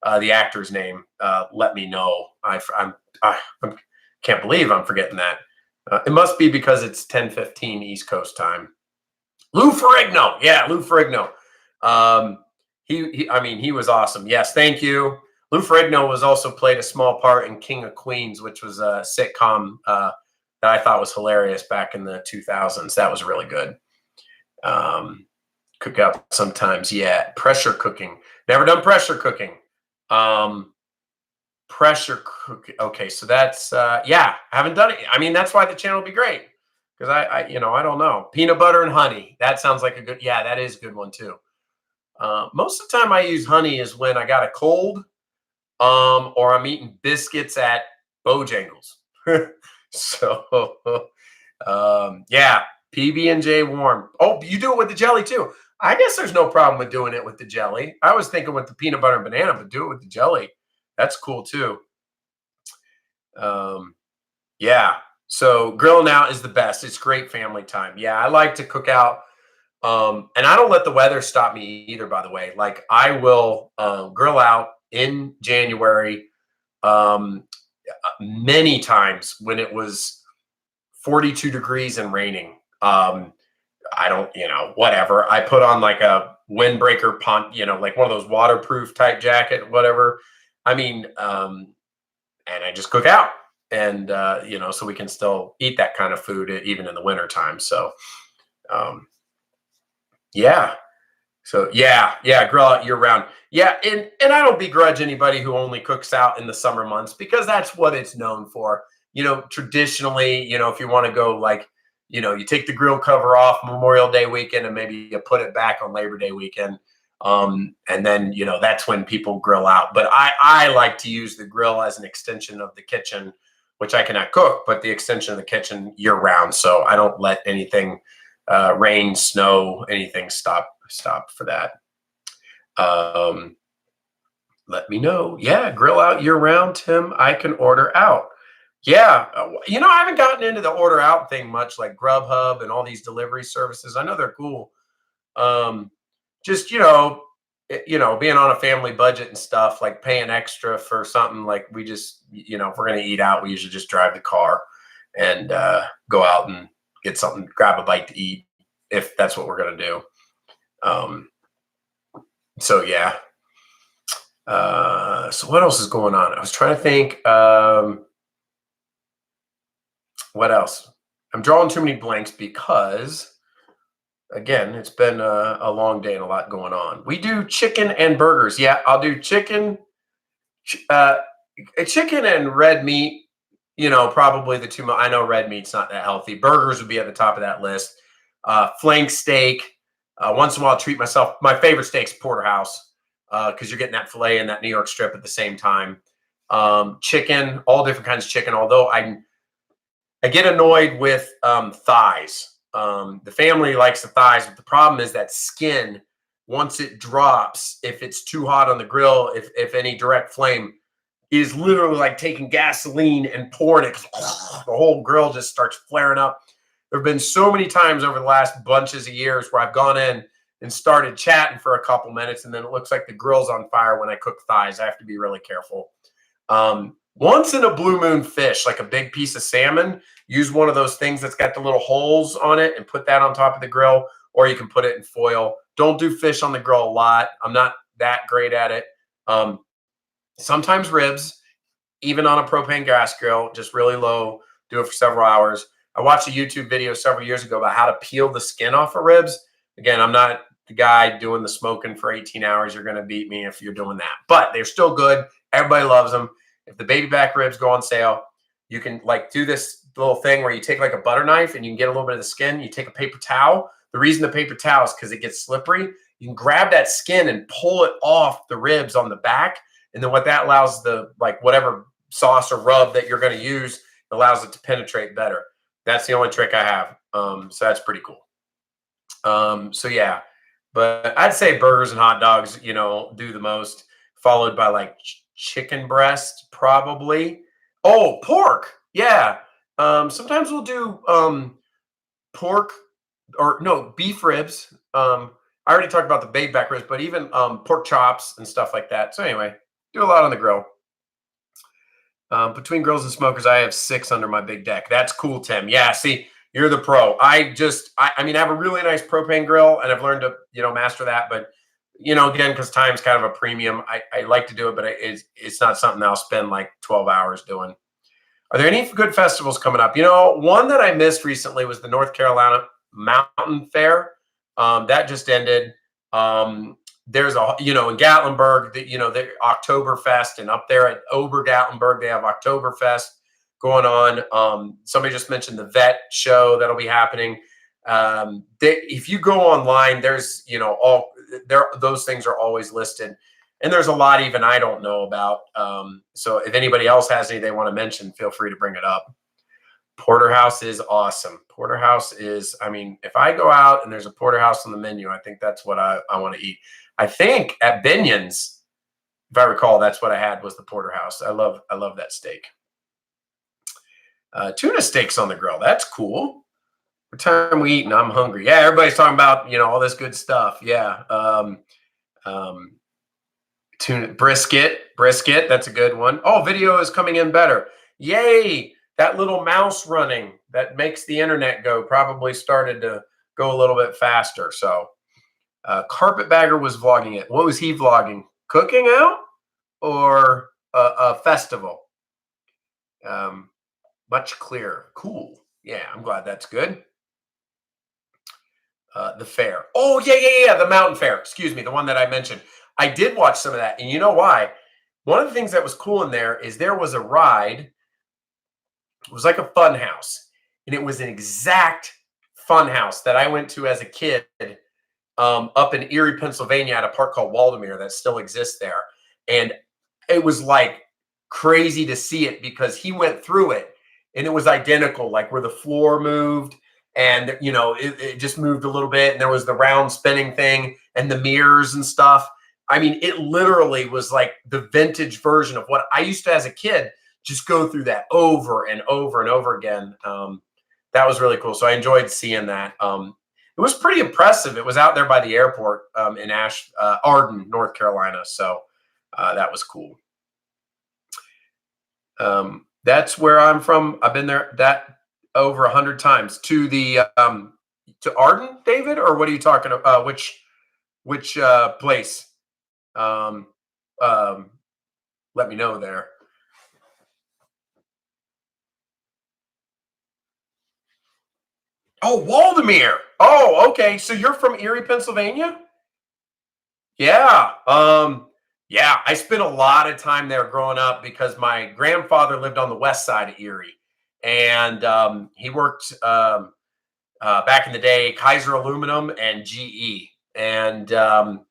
[SPEAKER 1] the actor's name, let me know. I can't believe I'm forgetting that. It must be because it's 10:15 East Coast time. Lou Ferrigno. Yeah, Lou Ferrigno. He was awesome. Yes, thank you. Lou Ferrigno was also played a small part in King of Queens, which was a sitcom that I thought was hilarious back in the 2000s. That was really good. Cook out sometimes. Yeah. Pressure cooking. Never done pressure cooking. Pressure cooking. Okay. So that's, yeah, haven't done it. I mean, that's why the channel will be great. Because I don't know. Peanut butter and honey. That sounds like that is a good one too. Most of the time I use honey is when I got a cold, or I'm eating biscuits at Bojangles. So, yeah, PB&J warm. Oh, you do it with the jelly too. I guess there's no problem with doing it with the jelly. I was thinking with the peanut butter and banana, but do it with the jelly. That's cool too. Yeah. So grilling out is the best. It's great family time. Yeah, I like to cook out. And I don't let the weather stop me either, by the way. Like I will grill out in January many times when it was 42 degrees and raining. I don't, whatever. I put on like a windbreaker like one of those waterproof type jacket, whatever. I mean, and I just cook out and, so we can still eat that kind of food even in the winter time. So, yeah. So yeah, grill out year round. Yeah, and I don't begrudge anybody who only cooks out in the summer months because that's what it's known for. Traditionally, if you want to go like, you take the grill cover off Memorial Day weekend and maybe you put it back on Labor Day weekend. And then, that's when people grill out. But I like to use the grill as an extension of the kitchen, which I cannot cook, but the extension of the kitchen year round. So I don't let anything rain, snow, anything stop for that. Let me know. Yeah, grill out year round, Tim. I can order out. Yeah, I haven't gotten into the order out thing much, like Grubhub and all these delivery services. I know they're cool. Just being on a family budget and stuff, like paying extra for something. Like we just, if we're gonna eat out, we usually just drive the car and go out and get something, grab a bite to eat, if that's what we're gonna do. So yeah. So what else is going on? I was trying to think. What else? I'm drawing too many blanks because, again, it's been a long day and a lot going on. We do chicken and burgers. Yeah, I'll do chicken, chicken and red meat. Probably the two. I know red meat's not that healthy. Burgers would be at the top of that list. Flank steak. Once in a while, I'll treat myself. My favorite steak's porterhouse because you're getting that filet and that New York strip at the same time. Chicken, all different kinds of chicken. Although I get annoyed with thighs. The family likes the thighs, but the problem is that skin, once it drops, if it's too hot on the grill, if any direct flame, is literally like taking gasoline and pouring it. The whole grill just starts flaring up. There have been so many times over the last bunches of years where I've gone in and started chatting for a couple minutes, and then it looks like the grill's on fire when I cook thighs. I have to be really careful. Once in a blue moon fish, like a big piece of salmon, use one of those things that's got the little holes on it and put that on top of the grill, or you can put it in foil. Don't do fish on the grill a lot. I'm not that great at it. Um, Sometimes ribs, even on a propane gas grill, just really low, do it for several hours. I watched a YouTube video several years ago about how to peel the skin off of ribs. Again, I'm not the guy doing the smoking for 18 hours. You're going to beat me if you're doing that, but they're still good. Everybody loves them. If the baby back ribs go on sale, you can like do this little thing where you take like a butter knife and you can get a little bit of the skin. You take a paper towel. The reason the paper towel is because it gets slippery. You can grab that skin and pull it off the ribs on the back. And then what that allows the, like whatever sauce or rub that you're going to use, allows it to penetrate better. That's the only trick I have. So that's pretty cool. So yeah, but I'd say burgers and hot dogs, do the most, followed by like chicken breast, probably. Oh, pork. Yeah. Sometimes we'll do pork or no, beef ribs. I already talked about the baby back ribs, but even pork chops and stuff like that. So anyway, do a lot on the grill. Between grills and smokers, I have 6 under my big deck. That's cool, Tim. Yeah, see, you're the pro. I mean, I have a really nice propane grill, and I've learned to, master that. But, again, because time's kind of a premium, I like to do it, but it's not something I'll spend like 12 hours doing. Are there any good festivals coming up? One that I missed recently was the North Carolina Mountain Fair. That just ended. There's in Gatlinburg, the Oktoberfest, and up there at Ober-Gatlinburg, they have Oktoberfest going on. Somebody just mentioned the Vet show that'll be happening. If you go online, there's, those things are always listed. And there's a lot even I don't know about. So if anybody else has any they want to mention, feel free to bring it up. Porterhouse is awesome. Porterhouse is, if I go out and there's a porterhouse on the menu, I think that's what I want to eat. I think at Binion's, if I recall, that's what I had was the porterhouse. I love that steak. Tuna steaks on the grill. That's cool. What time are we eating? I'm hungry. Yeah, everybody's talking about, all this good stuff. Yeah. Tuna brisket. That's a good one. Oh, video is coming in better. Yay. That little mouse running that makes the internet go probably started to go a little bit faster. So Carpetbagger was vlogging it. What was he vlogging? Cooking out or a festival? Much clearer. Cool. Yeah, I'm glad that's good. The fair. Oh, yeah. The mountain fair. Excuse me, the one that I mentioned. I did watch some of that. And you know why? One of the things that was cool in there is there was a ride. It was like a fun house, and it was an exact fun house that I went to as a kid up in Erie, Pennsylvania at a park called Waldemere that still exists there. And it was like crazy to see it because he went through it and it was identical, like where the floor moved and, it just moved a little bit. And there was the round spinning thing and the mirrors and stuff. It literally was like the vintage version of what I used to as a kid. Just go through that over and over and over again. That was really cool. So I enjoyed seeing that. It was pretty impressive. It was out there by the airport in Arden, North Carolina. So that was cool. That's where I'm from. I've been there over 100 times. To the to Arden, David, or what are you talking about? Which place? Let me know there. Oh, Waldemere. Oh, okay. So you're from Erie, Pennsylvania? Yeah. Yeah, I spent a lot of time there growing up because my grandfather lived on the west side of Erie. And he worked back in the day, Kaiser Aluminum and GE. And so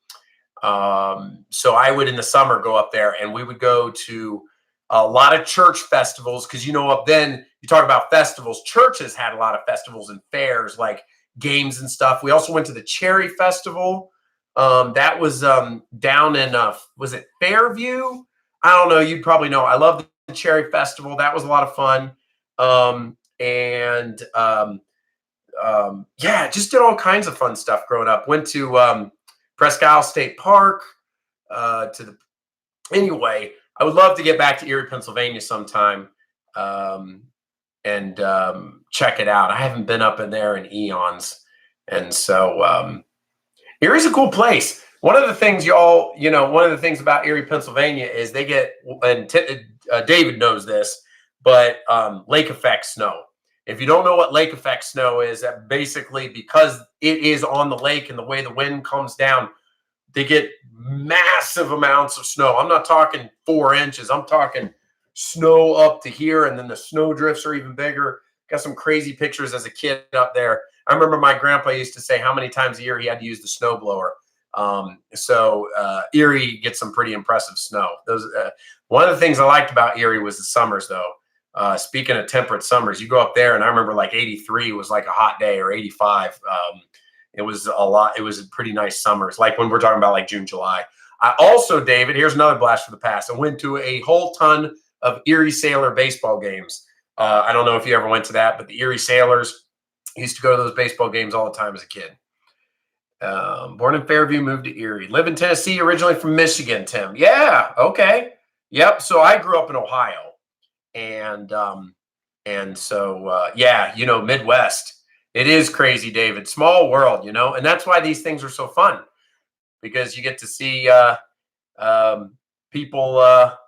[SPEAKER 1] I would in the summer go up there and we would go to a lot of church festivals because, up then you talk about festivals, churches had a lot of festivals and fairs like games and stuff. We also went to the Cherry Festival. That was down in, was it Fairview? I don't know. You'd probably know. I love the Cherry Festival. That was a lot of fun. Yeah, just did all kinds of fun stuff growing up. Went to Presque Isle State Park. Anyway, I would love to get back to Erie, Pennsylvania sometime and check it out. I haven't been up in there in eons. And so Erie's a cool place. One of the things one of the things about Erie, Pennsylvania is they get, and David knows this, but lake effect snow. If you don't know what lake effect snow is, that basically because it is on the lake and the way the wind comes down, they get massive amounts of snow. I'm not talking 4 inches. I'm talking snow up to here, and then the snow drifts are even bigger. Got some crazy pictures as a kid up there. I remember my grandpa used to say how many times a year he had to use the snow blower. Erie gets some pretty impressive snow. One of the things I liked about Erie was the summers, though. Speaking of temperate summers, you go up there, and I remember like 83 was like a hot day, or 85. It was a lot. It was a pretty nice summers, like when we're talking about like June, July. I also, David, here's another blast from the past. I went to a whole ton of Erie Sailor baseball games. I don't know if you ever went to that, but the Erie Sailors used to go to those baseball games all the time as a kid. Born in Fairview, moved to Erie. Live in Tennessee, originally from Michigan, Tim. Yeah, okay. Yep. So I grew up in Ohio. And Midwest. It is crazy, David. Small world, and that's why these things are so fun, because you get to see people that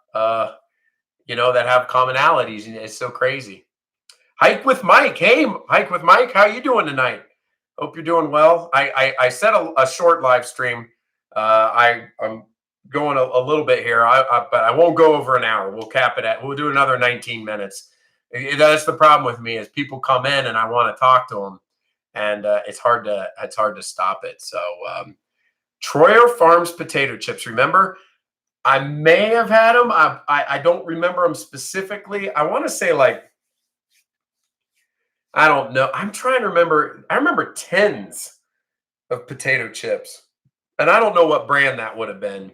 [SPEAKER 1] have commonalities, and it's so crazy. Hike with Mike. Hey, Hike with Mike, how you doing tonight? Hope you're doing well. I set a short live stream. I'm going a little bit here, but I won't go over an hour. We'll cap it we'll do another 19 minutes. That's the problem with me, is people come in and I want to talk to them, and it's hard to stop it. So Troyer Farms potato chips. Remember, I may have had them. I don't remember them specifically. I want to say, like, I don't know. I'm trying to remember. I remember tins of potato chips, and I don't know what brand that would have been.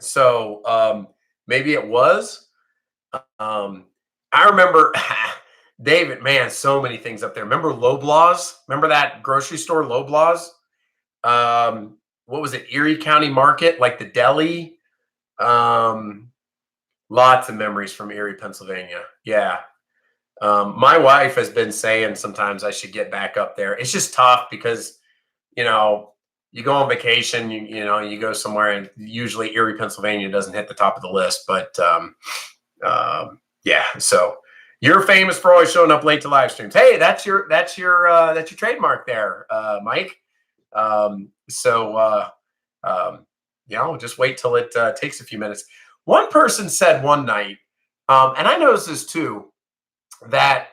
[SPEAKER 1] So maybe it was. I remember David, man, so many things up there. Remember Loblaws? Remember that grocery store, Loblaws? What was it? Erie County Market, like the deli. Lots of memories from Erie, Pennsylvania. Yeah. My wife has been saying sometimes I should get back up there. It's just tough because, you go on vacation, you go somewhere, and usually Erie, Pennsylvania doesn't hit the top of the list. But yeah, so you're famous for always showing up late to live streams. Hey, that's your trademark there, Mike. Just wait till it takes a few minutes. One person said one night, and I noticed this too, that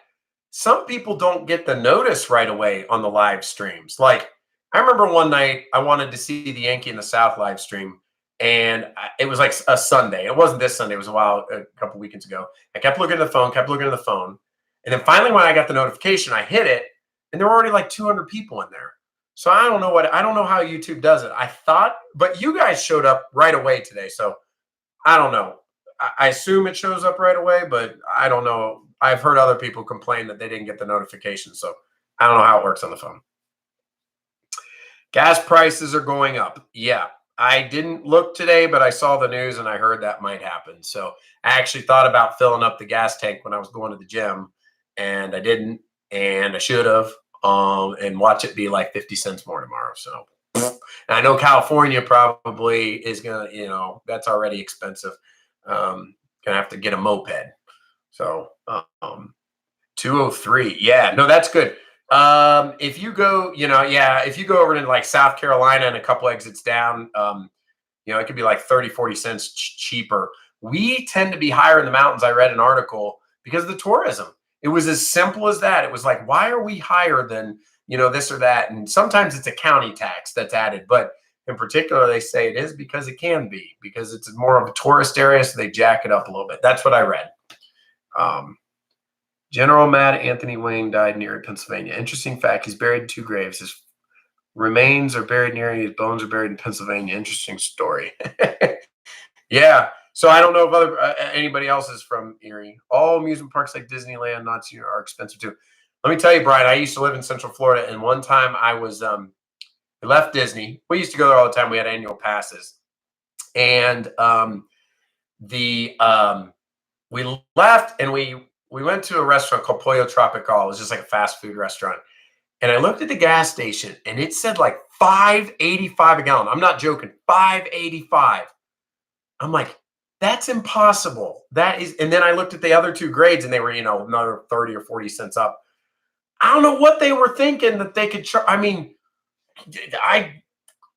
[SPEAKER 1] some people don't get the notice right away on the live streams. Like, I remember one night I wanted to see the Yankee in the South live stream, and it was like a Sunday. It wasn't this Sunday. It was a couple weekends ago. I kept looking at the phone, and then finally when I got the notification, I hit it, and there were already like 200 people in there. So I don't know how YouTube does it. I thought, but you guys showed up right away today, so I don't know. I assume it shows up right away, but I don't know. I've heard other people complain that they didn't get the notification, so I don't know how it works on the phone. Gas prices are going up. Yeah, I didn't look today, but I saw the news and I heard that might happen. So I actually thought about filling up the gas tank when I was going to the gym, and I didn't, and I should have, and watch it be like 50 cents more tomorrow. So, and I know California probably is going to, that's already expensive. Gonna have to get a moped. So 203. Yeah, no, that's good. If you go, if you go over to like South Carolina and a couple exits down, it could be like 30, 40 cents cheaper. We tend to be higher in the mountains. I read an article because of the tourism. It was as simple as that. It was like, why are we higher than, this or that? And sometimes it's a county tax that's added, but in particular, they say it is because it can be, because it's more of a tourist area. So they jack it up a little bit. That's what I read. General Mad Anthony Wayne died in Erie, Pennsylvania. Interesting fact, he's buried in 2 graves. His remains are buried near his bones are buried in Pennsylvania. Interesting story. Yeah. So I don't know if anybody else is from Erie. All amusement parks like Disneyland, Knott's are expensive too. Let me tell you, Brian, I used to live in Central Florida, and one time I was we left Disney. We used to go there all the time. We had annual passes. And we left, and we went to a restaurant called Pollo Tropical. It was just like a fast food restaurant. And I looked at the gas station and it said like 5.85 a gallon. I'm not joking. 5.85. I'm like, that's impossible. That is, and then I looked at the other two grades and they were, another 30 or 40 cents up. I don't know what they were thinking that they could charge. I mean,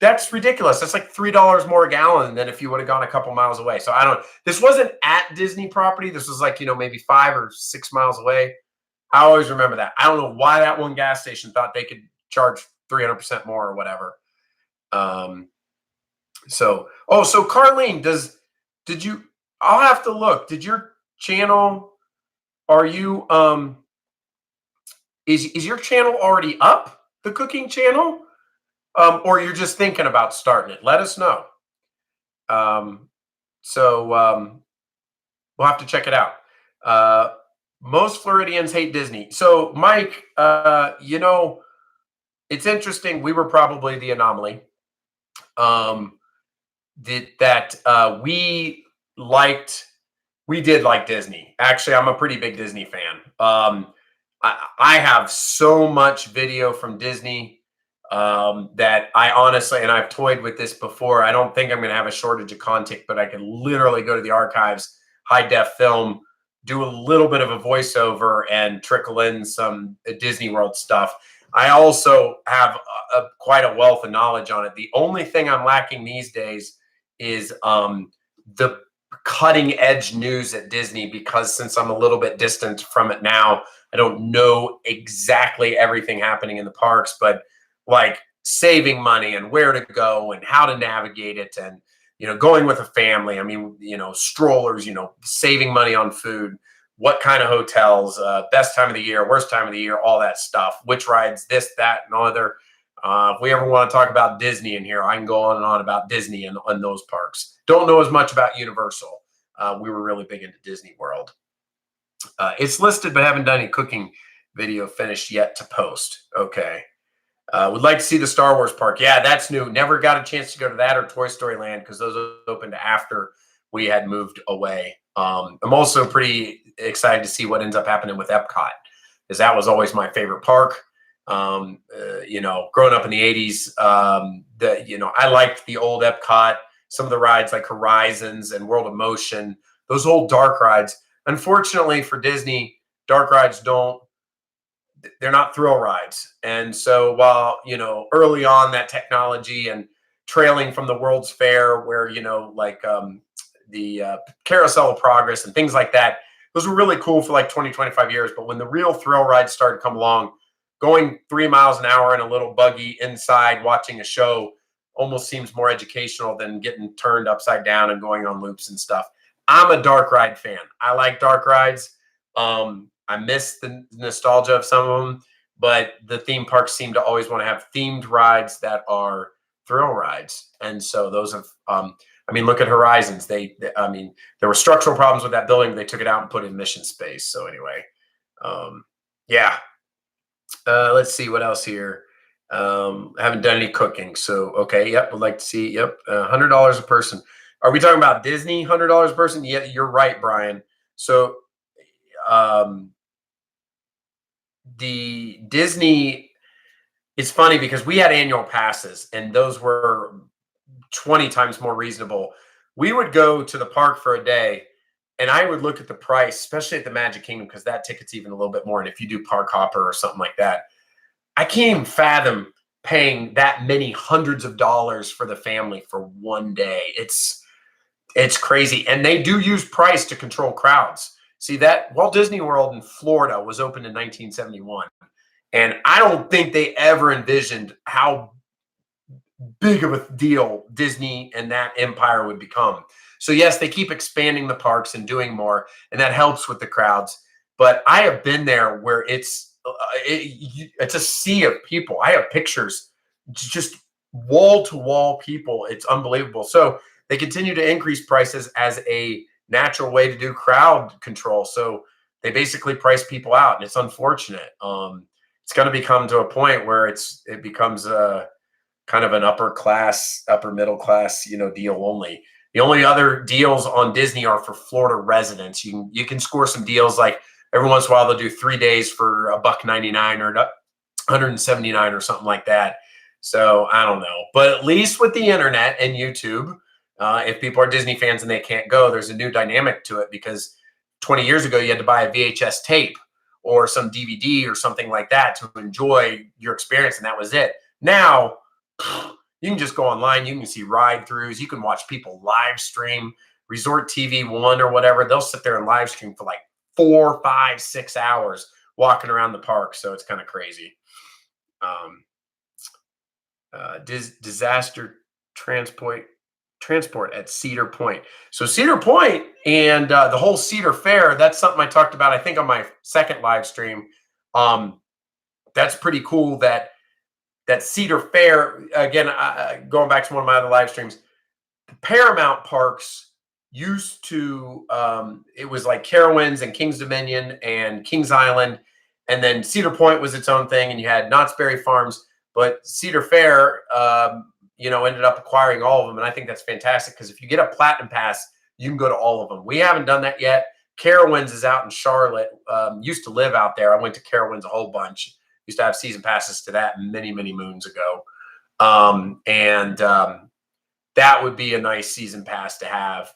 [SPEAKER 1] that's ridiculous. That's like $3 more a gallon than if you would have gone a couple miles away. So I don't, this wasn't at Disney property. This was like, maybe 5 or 6 miles away. I always remember that. I don't know why that one gas station thought they could charge 300% more or whatever. So Carlene, did you, I'll have to look. Did your channel, are you, is your channel already up, the cooking channel? Or you're just thinking about starting it? Let us know. We'll have to check it out. Most Floridians hate Disney. So Mike, it's interesting. We were probably the anomaly. We did like Disney. Actually, I'm a pretty big Disney fan. I have so much video from Disney that I honestly, and I've toyed with this before, I don't think I'm going to have a shortage of content, but I can literally go to the archives, high def film, do a little bit of a voiceover and trickle in some Disney World stuff. I also have quite a wealth of knowledge on it. The only thing I'm lacking these days is the cutting edge news at Disney, because since I'm a little bit distant from it now, I don't know exactly everything happening in the parks, but like saving money and where to go and how to navigate it, and going with a family. I mean, strollers, saving money on food, what kind of hotels, best time of the year, worst time of the year, all that stuff, which rides, this, that, and other. If we ever want to talk about Disney in here, I can go on and on about Disney and those parks. Don't know as much about Universal. We were really big into Disney World. It's listed, but haven't done any cooking video finished yet to post. Okay. Would like to see the Star Wars park. Yeah, that's new. Never got a chance to go to that or Toy Story Land because those opened after we had moved away. I'm also pretty excited to see what ends up happening with Epcot, because that was always my favorite park. Growing up in the 80s, I liked the old Epcot, some of the rides like Horizons and World of Motion, those old dark rides. Unfortunately for Disney, dark rides they're not thrill rides. And so while, early on that technology and trailing from the World's Fair where, the Carousel of Progress and things like that, those were really cool for like 20, 25 years. But when the real thrill rides started to come along, going 3 miles an hour in a little buggy inside watching a show almost seems more educational than getting turned upside down and going on loops and stuff. I'm a dark ride fan. I like dark rides. I miss the nostalgia of some of them, but the theme parks seem to always want to have themed rides that are thrill rides. And so those have, look at Horizons. There were structural problems with that building. They took it out and put in Mission Space. So anyway, yeah. Let's see what else here. Haven't done any cooking. So, okay. Yep. Would like to see, yep. $100 a person. Are we talking about Disney $100 a person? Yeah, you're right, Brian. So, the Disney, it's funny because we had annual passes and those were 20 times more reasonable. We would go to the park for a day and I would look at the price, especially at the Magic Kingdom, because that ticket's even a little bit more. And if you do Park Hopper or something like that, I can't even fathom paying that many hundreds of dollars for the family for one day. It's crazy. And they do use price to control crowds. See, that Walt Disney World in Florida was opened in 1971. And I don't think they ever envisioned how big of a deal Disney and that empire would become. So yes, they keep expanding the parks and doing more, and that helps with the crowds. But I have been there where it's a sea of people. I have pictures, just wall to wall people. It's unbelievable. So they continue to increase prices as a natural way to do crowd control. So they basically price people out, and it's unfortunate. It's going to become to a point where it becomes a kind of an upper middle class, deal only. The only other deals on Disney are for Florida residents. You can score some deals like every once in a while they'll do 3 days for $1.99 or 179 or something like that. So I don't know. But at least with the internet and YouTube, if people are Disney fans and they can't go, there's a new dynamic to it because 20 years ago, you had to buy a VHS tape or some DVD or something like that to enjoy your experience. And that was it. Now, you can just go online. You can see ride throughs. You can watch people live stream. Resort TV One or whatever. They'll sit there and live stream for like 4, 5, 6 hours walking around the park. So it's kind of crazy. Disaster transport at Cedar Point. So Cedar Point and the whole Cedar Fair, that's something I talked about, I think, on my second live stream. That's pretty cool that Cedar Fair, again, going back to one of my other live streams, Paramount Parks used to, it was like Carowinds and King's Dominion and Kings Island. And then Cedar Point was its own thing. And you had Knott's Berry Farms. But Cedar Fair, ended up acquiring all of them. And I think that's fantastic because if you get a Platinum Pass, you can go to all of them. We haven't done that yet. Carowinds is out in Charlotte. Used to live out there. I went to Carowinds a whole bunch. Used to have season passes to that many, many moons ago. That would be a nice season pass to have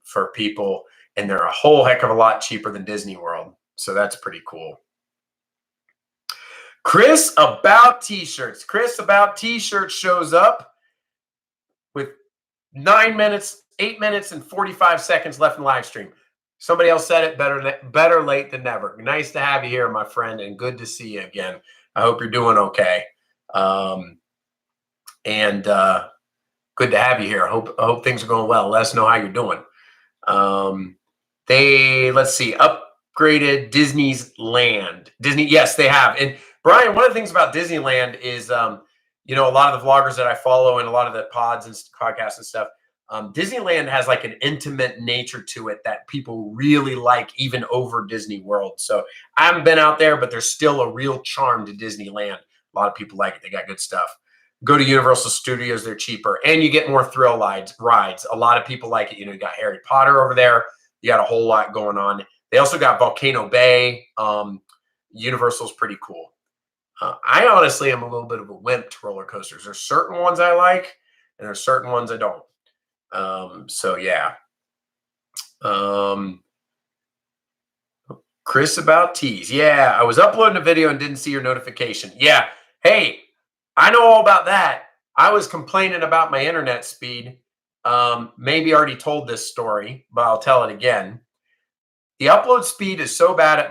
[SPEAKER 1] for people. And they're a whole heck of a lot cheaper than Disney World. So that's pretty cool. Chris About T-shirts. Chris About T-shirts shows up with 8 minutes and 45 seconds left in live stream. Somebody else said it, better late than never. Nice to have you here, my friend, and good to see you again. I hope you're doing okay. Good to have you here. I hope things are going well. Let us know how you're doing. Let's see, upgraded Disney's Land. Disney, yes, they have. And Brian, one of the things about Disneyland is, a lot of the vloggers that I follow and a lot of the pods and podcasts and stuff, Disneyland has like an intimate nature to it that people really like, even over Disney World. So I haven't been out there, but there's still a real charm to Disneyland. A lot of people like it. They got good stuff. Go to Universal Studios. They're cheaper and you get more thrill rides. A lot of people like it. You got Harry Potter over there. You got a whole lot going on. They also got Volcano Bay. Universal's pretty cool. I honestly am a little bit of a wimp to roller coasters. There's certain ones I like and there's certain ones I don't. So yeah. Chris About Teas. Yeah, I was uploading a video and didn't see your notification. Yeah. Hey, I know all about that. I was complaining about my internet speed. Maybe already told this story, but I'll tell it again. The upload speed is so bad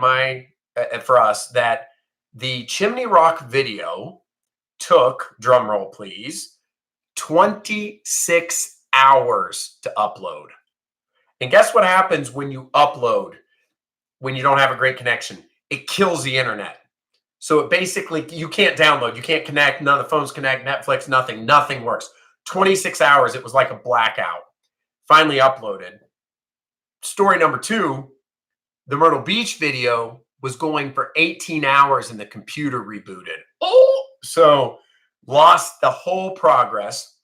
[SPEAKER 1] for us that the Chimney Rock video took, drum roll please, 26 hours to upload. And guess what happens when you upload when you don't have a great connection? It kills the internet. So it basically, you can't download, you can't connect, none of the phones connect, Netflix, nothing works. 26 hours, it was like a blackout. Finally uploaded. Story number 2, the Myrtle Beach video was going for 18 hours and the computer rebooted. So lost the whole progress.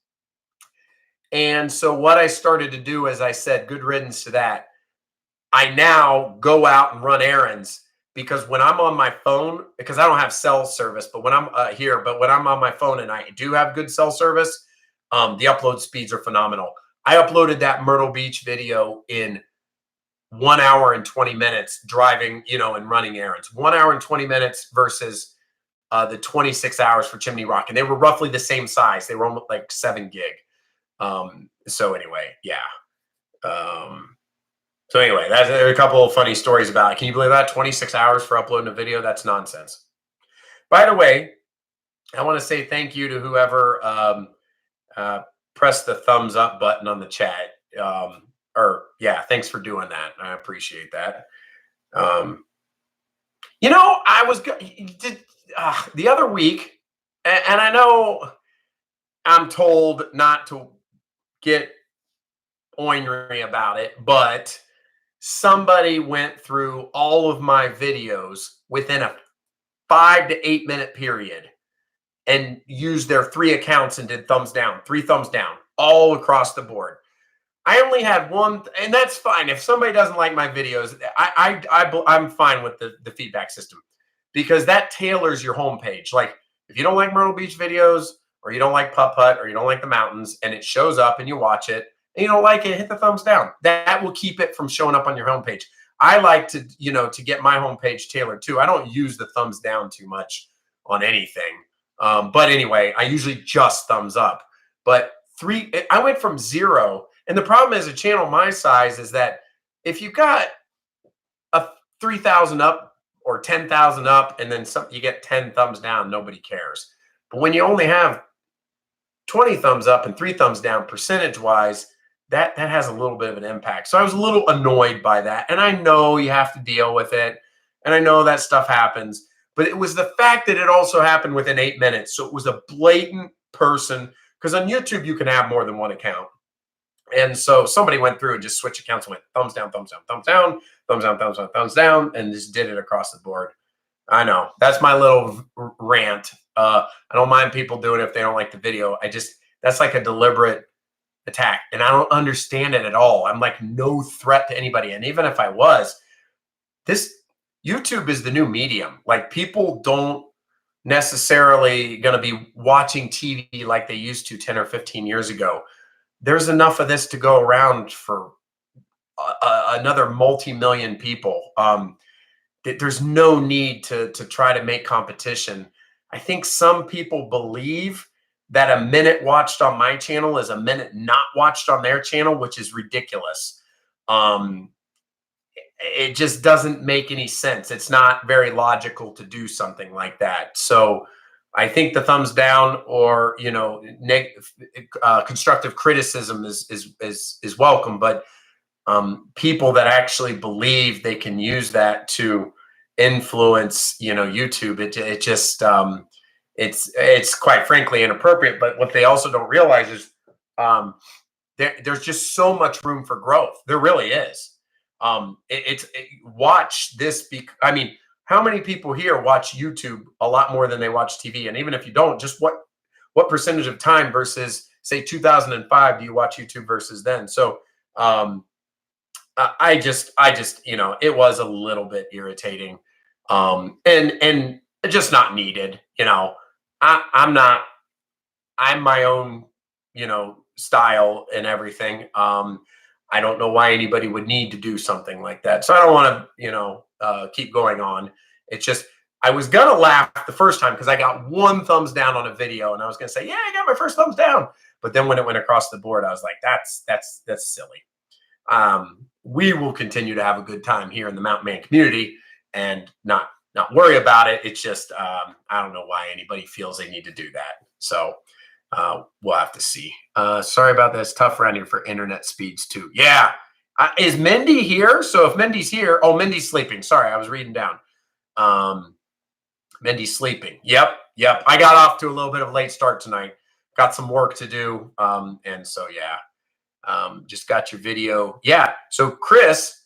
[SPEAKER 1] And so what I started to do, as I said, good riddance to that. I now go out and run errands because when I'm on my phone, because I don't have cell service, but when I'm when I'm on my phone and I do have good cell service, the upload speeds are phenomenal. I uploaded that Myrtle Beach video in 1 hour and 20 minutes driving, and running errands. 1 hour and 20 minutes versus the 26 hours for Chimney Rock. And they were roughly the same size. They were almost like 7 gig. So anyway, yeah. So anyway, that's a couple of funny stories about it. Can you believe that? 26 hours for uploading a video? That's nonsense. By the way, I want to say thank you to whoever pressed the thumbs up button on the chat. Thanks for doing that. I appreciate that. I was the other week, and I know I'm told not to get ornery about it, but somebody went through all of my videos within a 5 to 8 minute period and used their 3 accounts and did 3 thumbs down all across the board. I only had one, and that's fine. If somebody doesn't like my videos, I'm fine with the feedback system. because that tailors your homepage. Like if you don't like Myrtle Beach videos, or you don't like putt putt, or you don't like the mountains, and it shows up and you watch it and you don't like it, hit the thumbs down. That will keep it from showing up on your homepage. I like to, to get my homepage tailored too. I don't use the thumbs down too much on anything. But anyway, I usually just thumbs up. But I went from 0. And the problem is a channel my size is that if you got a 3,000 up or 10,000 up, and then you get 10 thumbs down, nobody cares. But when you only have 20 thumbs up and 3 thumbs down, percentage wise, that has a little bit of an impact. So I was a little annoyed by that. And I know you have to deal with it. And I know that stuff happens. But it was the fact that it also happened within 8 minutes. So it was a blatant person. Because on YouTube, you can have more than one account. And so somebody went through and just switched accounts and went thumbs down, thumbs down, thumbs down, thumbs down, thumbs down, thumbs down, and just did it across the board. I know. That's my little rant. I don't mind people doing it if they don't like the video. That's like a deliberate attack. And I don't understand it at all. I'm like no threat to anybody. And even if I was, YouTube is the new medium. Like people don't necessarily going to be watching TV like they used to 10 or 15 years ago. There's enough of this to go around for another multi-million people. There's no need to try to make competition. I think some people believe that a minute watched on my channel is a minute not watched on their channel, which is ridiculous. It just doesn't make any sense. It's not very logical to do something like that. So I think the thumbs down or, constructive criticism is welcome, but people that actually believe they can use that to influence, YouTube, it just, it's quite frankly inappropriate. But what they also don't realize is there's just so much room for growth. There really is. Watch this. How many people here watch YouTube a lot more than they watch TV? And even if you don't, just what percentage of time versus say 2005 do you watch YouTube versus then? So I just it was a little bit irritating, and just not needed. I'm my own style and everything. I don't know why anybody would need to do something like that. So I don't want to, keep going on. It's just, I was going to laugh the first time because I got 1 thumbs down on a video and I was going to say, yeah, I got my first thumbs down. But then when it went across the board, I was like, that's silly. We will continue to have a good time here in the Mountain Man community and not worry about it. It's just, I don't know why anybody feels they need to do that. So, we'll have to see. Sorry about that. It's tough around here for internet speeds too. Yeah. Is Mindy here? So if Mindy's here, Mindy's sleeping. Sorry, I was reading down. Mindy's sleeping. Yep. I got off to a little bit of a late start tonight. Got some work to do. And so, yeah, just got your video. Yeah. So Chris,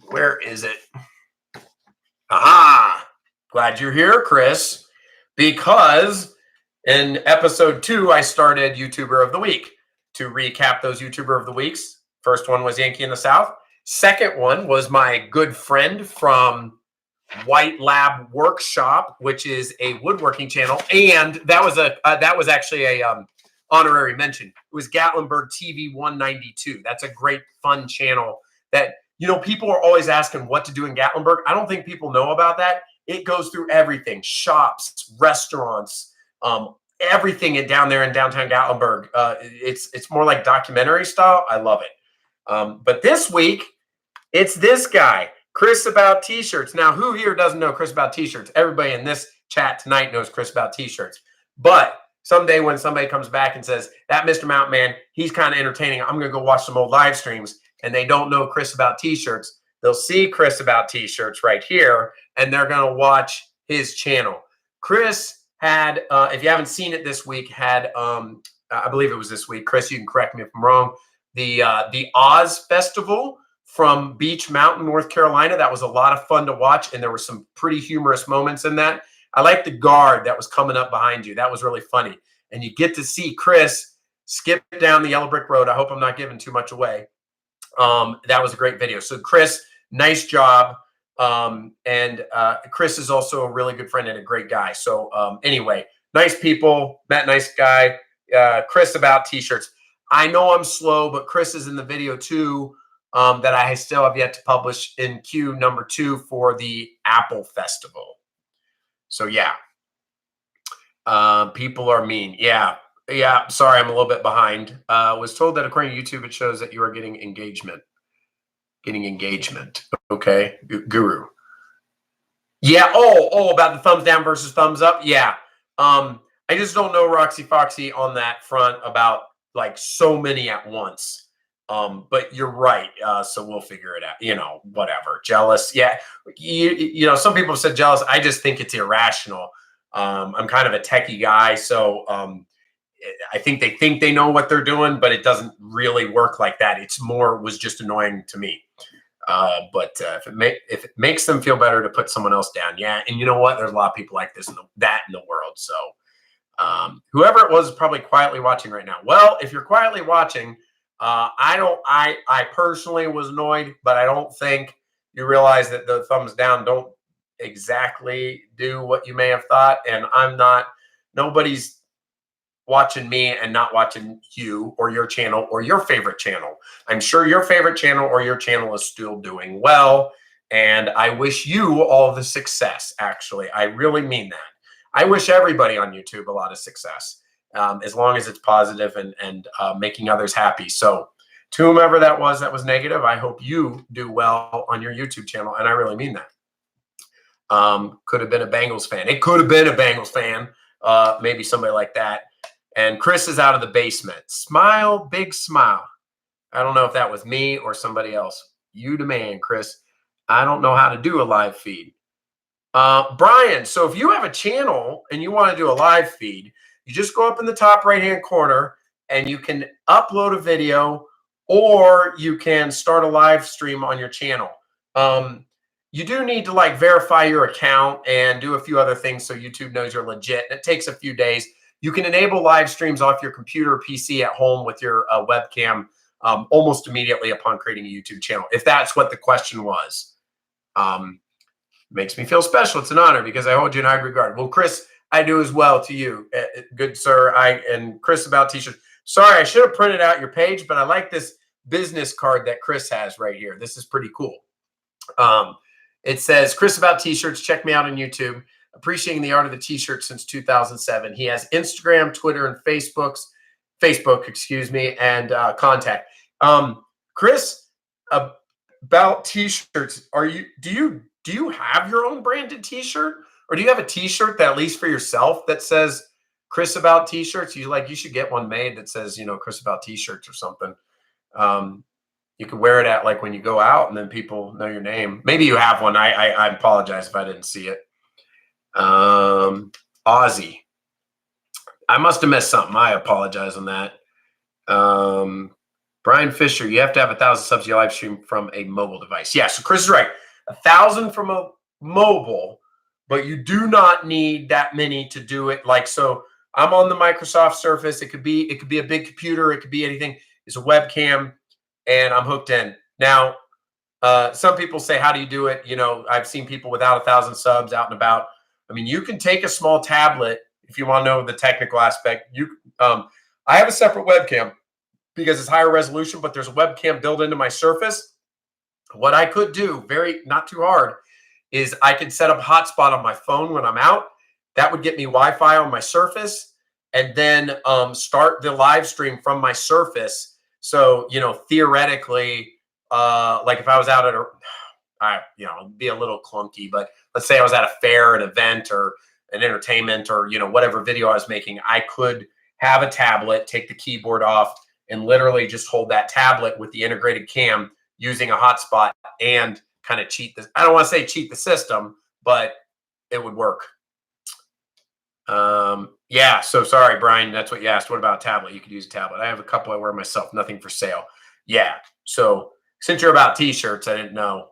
[SPEAKER 1] where is it? Aha. Glad you're here, Chris, because in episode 2, I started YouTuber of the Week. To recap those YouTuber of the Weeks, first one was Yankee in the South. Second one was my good friend from White Lab Workshop, which is a woodworking channel, and that was actually a honorary mention. It was Gatlinburg TV 192. That's a great fun channel that people are always asking what to do in Gatlinburg. I don't think people know about that. It goes through everything: shops, restaurants, everything down there in downtown Gatlinburg. It's more like documentary style. I love it. But this week, it's this guy, Chris About T-Shirts. Now, who here doesn't know Chris About T-Shirts? Everybody in this chat tonight knows Chris About T-Shirts. But someday when somebody comes back and says, that Mr. Mountain Man, he's kind of entertaining, I'm going to go watch some old live streams, and they don't know Chris About T-Shirts, they'll see Chris About T-Shirts right here, and they're going to watch his channel. Chris had, if you haven't seen it this week, had, I believe it was this week, Chris, you can correct me if I'm wrong, the Oz Festival from Beach Mountain, North Carolina. That was a lot of fun to watch, and there were some pretty humorous moments in that. I like the guard that was coming up behind you. That was really funny. And you get to see Chris skip down the yellow brick road. I hope I'm not giving too much away. That was a great video. So Chris, nice job. And Chris is also a really good friend and a great guy. So anyway, nice people, met nice guy. Chris about t-shirts. I know I'm slow, but Chris is in the video too that I still have yet to publish in queue number 2 for the Apple Festival. So yeah, people are mean. Yeah. Sorry, I'm a little bit behind. Was told that according to YouTube, it shows that you are getting engagement. Okay, Guru. Yeah. Oh, about the thumbs down versus thumbs up. Yeah. I just don't know Roxy Foxy on that front about like so many at once. But you're right. So we'll figure it out. You know, whatever. Jealous. Yeah. You know, some people have said jealous. I just think it's irrational. I'm kind of a techie guy, so I think they know what they're doing, but it doesn't really work like that. It's more was just annoying to me. But if it makes them feel better to put someone else down, yeah. And you know what? There's a lot of people like this in the world. So whoever it was is probably quietly watching right now. Well, if you're quietly watching, I personally was annoyed, but I don't think you realize that the thumbs down don't exactly do what you may have thought. And nobody's watching me and not watching you or your channel or your favorite channel. I'm sure your favorite channel or your channel is still doing well. And I wish you all the success, actually. I really mean that. I wish everybody on YouTube a lot of success, as long as it's positive and making others happy. So to whomever that was negative, I hope you do well on your YouTube channel. And I really mean that. Could have been a Bengals fan. It could have been a Bengals fan. Maybe somebody like that. And Chris is out of the basement. Smile, big smile. I don't know if that was me or somebody else. You the man, Chris. I don't know how to do a live feed. Brian, so if you have a channel and you want to do a live feed, you just go up in the top right-hand corner and you can upload a video or you can start a live stream on your channel. You do need to like verify your account and do a few other things so YouTube knows you're legit. It takes a few days. You can enable live streams off your computer or PC at home with your webcam almost immediately upon creating a YouTube channel, if that's what the question was. Makes me feel special. It's an honor because I hold you in high regard. Well, Chris, I do as well to you. Good sir. And Chris about t-shirts. Sorry, I should have printed out your page, but I like this business card that Chris has right here. This is pretty cool. It says, Chris about t-shirts. Check me out on YouTube. Appreciating the art of the t-shirt since 2007. He has Instagram, Twitter, and Facebook, and contact. Chris, about t-shirts, do you have your own branded t-shirt, or do you have a t-shirt that at least for yourself that says Chris about t-shirts? You should get one made that says, Chris about t-shirts or something. You could wear it at like when you go out and then people know your name. Maybe you have one. I apologize if I didn't see it. Aussie. I must have missed something. I apologize on that. Brian Fisher, you have to have 1,000 subs to your live stream from a mobile device. Yeah, so Chris is right. 1,000 from a mobile, but you do not need that many to do it. Like, so I'm on the Microsoft Surface. It could be a big computer. It could be anything. It's a webcam, and I'm hooked in. Now, some people say, how do you do it? I've seen people without 1,000 subs out and about. I mean, you can take a small tablet if you want to know the technical aspect. I have a separate webcam because it's higher resolution, but there's a webcam built into my Surface. What I could do, not too hard, is I could set up hotspot on my phone when I'm out. That would get me Wi-Fi on my Surface, and then start the live stream from my Surface. So, theoretically, like if I was out at it'd be a little clunky, but let's say I was at a fair, an event, or an entertainment, or, whatever video I was making, I could have a tablet, take the keyboard off, and literally just hold that tablet with the integrated cam using a hotspot and kind of cheat this. I don't want to say cheat the system, but it would work. Yeah. So sorry, Brian, that's what you asked. What about a tablet? You could use a tablet. I have a couple I wear myself, nothing for sale. Yeah. So since you're about t-shirts, I didn't know.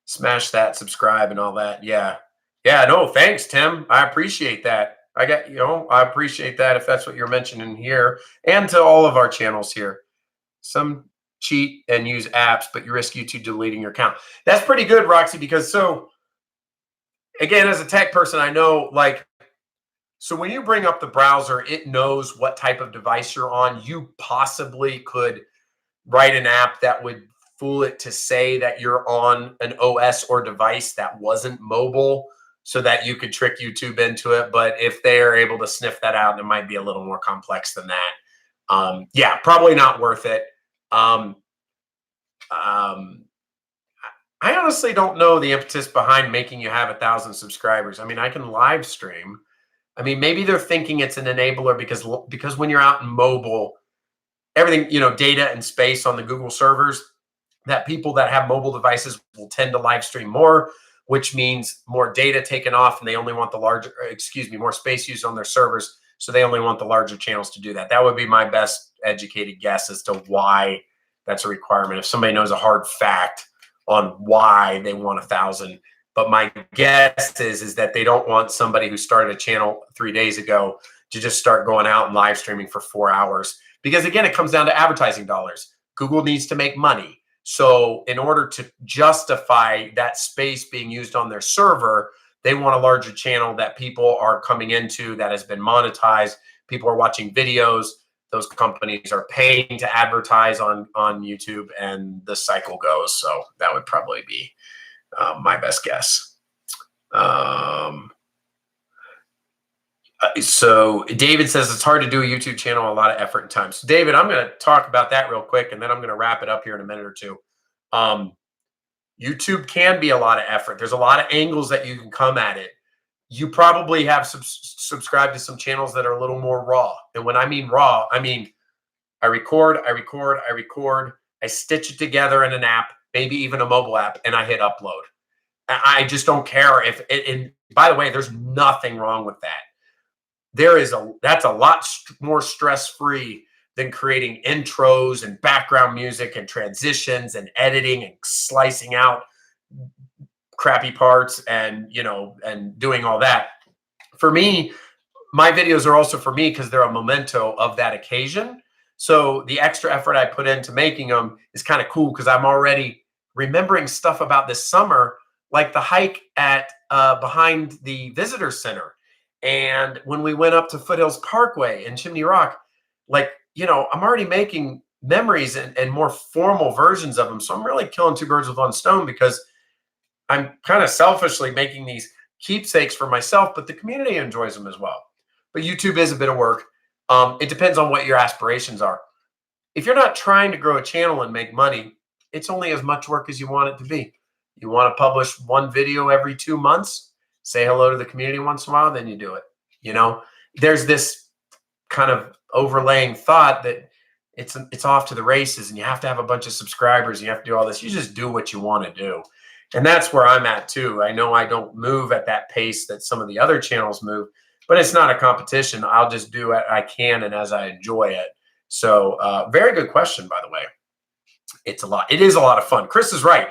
[SPEAKER 1] Smash that, subscribe, and all that. Yeah. No, thanks, Tim. I appreciate that. I appreciate that if that's what you're mentioning here, and to all of our channels here. Some cheat and use apps, but you risk YouTube deleting your account. That's pretty good, Roxy, because so again, as a tech person, I know like, so when you bring up the browser, it knows what type of device you're on. You possibly could write an app that would fool it to say that you're on an OS or device that wasn't mobile so that you could trick YouTube into it. But if they are able to sniff that out, it might be a little more complex than that. Yeah, probably not worth it. I honestly don't know the impetus behind making you have 1,000 subscribers. I mean, I can live stream. I mean, maybe they're thinking it's an enabler because when you're out in mobile, everything, data and space on the Google servers, that people that have mobile devices will tend to live stream more, which means more data taken off, and they only want more space used on their servers. So they only want the larger channels to do that. That would be my best educated guess as to why that's a requirement. If somebody knows a hard fact on why they want 1,000. But my guess is that they don't want somebody who started a channel 3 days ago to just start going out and live streaming for 4 hours. Because again, it comes down to advertising dollars. Google needs to make money. So in order to justify that space being used on their server, they want a larger channel that people are coming into that has been monetized. People are watching videos. Those companies are paying to advertise on YouTube, and the cycle goes. So that would probably be my best guess. So David says it's hard to do a YouTube channel, a lot of effort and time. So David, I'm going to talk about that real quick, and then I'm going to wrap it up here in a minute or two. YouTube can be a lot of effort. There's a lot of angles that you can come at it. You probably have subscribed to some channels that are a little more raw. And when I mean raw, I mean I record, I stitch it together in an app, maybe even a mobile app, and I hit upload. I just don't care if it, and by the way, there's nothing wrong with that. That's a lot more stress-free than creating intros and background music and transitions and editing and slicing out crappy parts and doing all that. For me, my videos are also for me because they're a memento of that occasion. So the extra effort I put into making them is kind of cool because I'm already remembering stuff about this summer, like the hike at behind the visitor center. And when we went up to Foothills Parkway in Chimney Rock, I'm already making memories and more formal versions of them. So I'm really killing two birds with one stone because I'm kind of selfishly making these keepsakes for myself, but the community enjoys them as well. But YouTube is a bit of work. It depends on what your aspirations are. If you're not trying to grow a channel and make money, it's only as much work as you want it to be. You want to publish one video every 2 months, say hello to the community once in a while, then you do it. There's this kind of overlaying thought that it's off to the races and you have to have a bunch of subscribers. And you have to do all this. You just do what you want to do. And that's where I'm at too. I know I don't move at that pace that some of the other channels move, but it's not a competition. I'll just do what I can and as I enjoy it. So very good question, by the way. It is a lot of fun. Chris is right.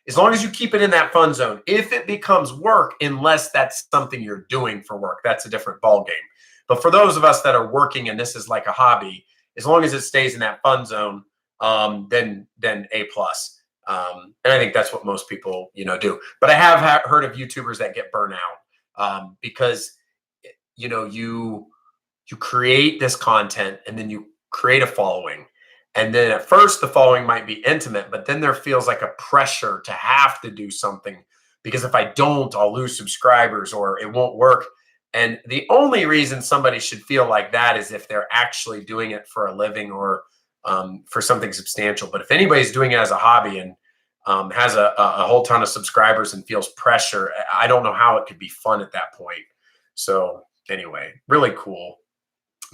[SPEAKER 1] As long as you keep it in that fun zone, if it becomes work, unless that's something you're doing for work, that's a different ballgame. But for those of us that are working and this is like a hobby, as long as it stays in that fun zone, then A+. And I think that's what most people, do. But I have heard of YouTubers that get burnt out because, you create this content and then you create a following. And then at first the following might be intimate, but then there feels like a pressure to have to do something because if I don't, I'll lose subscribers or it won't work. And the only reason somebody should feel like that is if they're actually doing it for a living or for something substantial. But if anybody's doing it as a hobby and has a whole ton of subscribers and feels pressure, I don't know how it could be fun at that point. So anyway, really cool.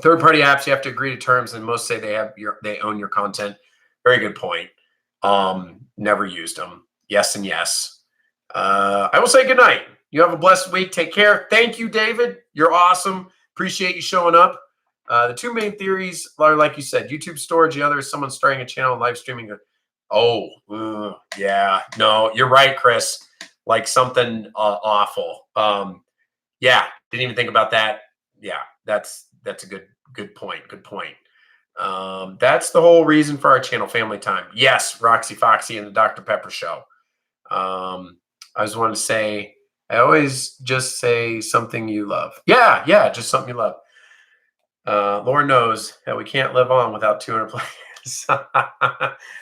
[SPEAKER 1] Third-party apps, you have to agree to terms, and most say they own your content. Very good point. Never used them. Yes and yes. I will say good night. You have a blessed week. Take care. Thank you, David. You're awesome. Appreciate you showing up. The two main theories are, like you said, YouTube storage. The other is someone starting a channel and live streaming. Yeah. No, you're right, Chris. Like something awful. Yeah. Didn't even think about that. Yeah. That's a good point. Good point. That's the whole reason for our channel, family time. Yes, Roxy Foxy and the Dr. Pepper Show. I just want to say, I always just say something you love. Yeah, just something you love. Lord knows that we can't live on without 200 players.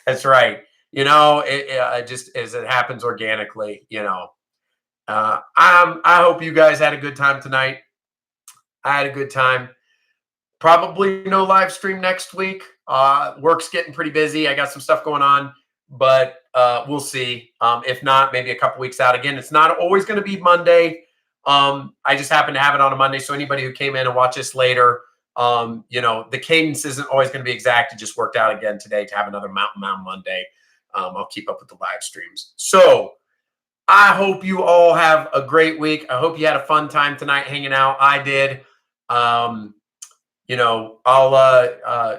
[SPEAKER 1] That's right. It just as it happens organically. I hope you guys had a good time tonight. I had a good time. Probably no live stream next week. Work's getting pretty busy. I got some stuff going on, but we'll see. If not, maybe a couple weeks out. Again, it's not always going to be Monday. I just happen to have it on a Monday. So anybody who came in and watched this later, the cadence isn't always going to be exact. It just worked out again today to have another Mountain Monday. I'll keep up with the live streams. So I hope you all have a great week. I hope you had a fun time tonight hanging out. I did. I'll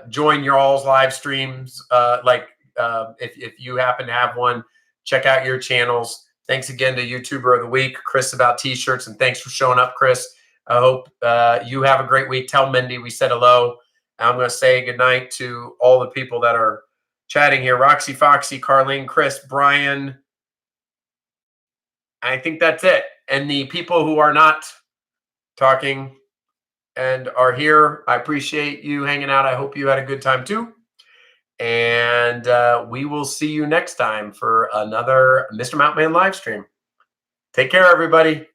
[SPEAKER 1] join your all's live streams. If you happen to have one, check out your channels. Thanks again to YouTuber of the Week, Chris, about t-shirts, and thanks for showing up, Chris. I hope you have a great week. Tell Mindy we said hello. I'm going to say goodnight to all the people that are chatting here. Roxy, Foxy, Carlene, Chris, Brian. I think that's it. And the people who are not talking and are here, I appreciate you hanging out. I hope you had a good time too. And we will see you next time for another Mr. Mountain Man live stream. Take care, everybody.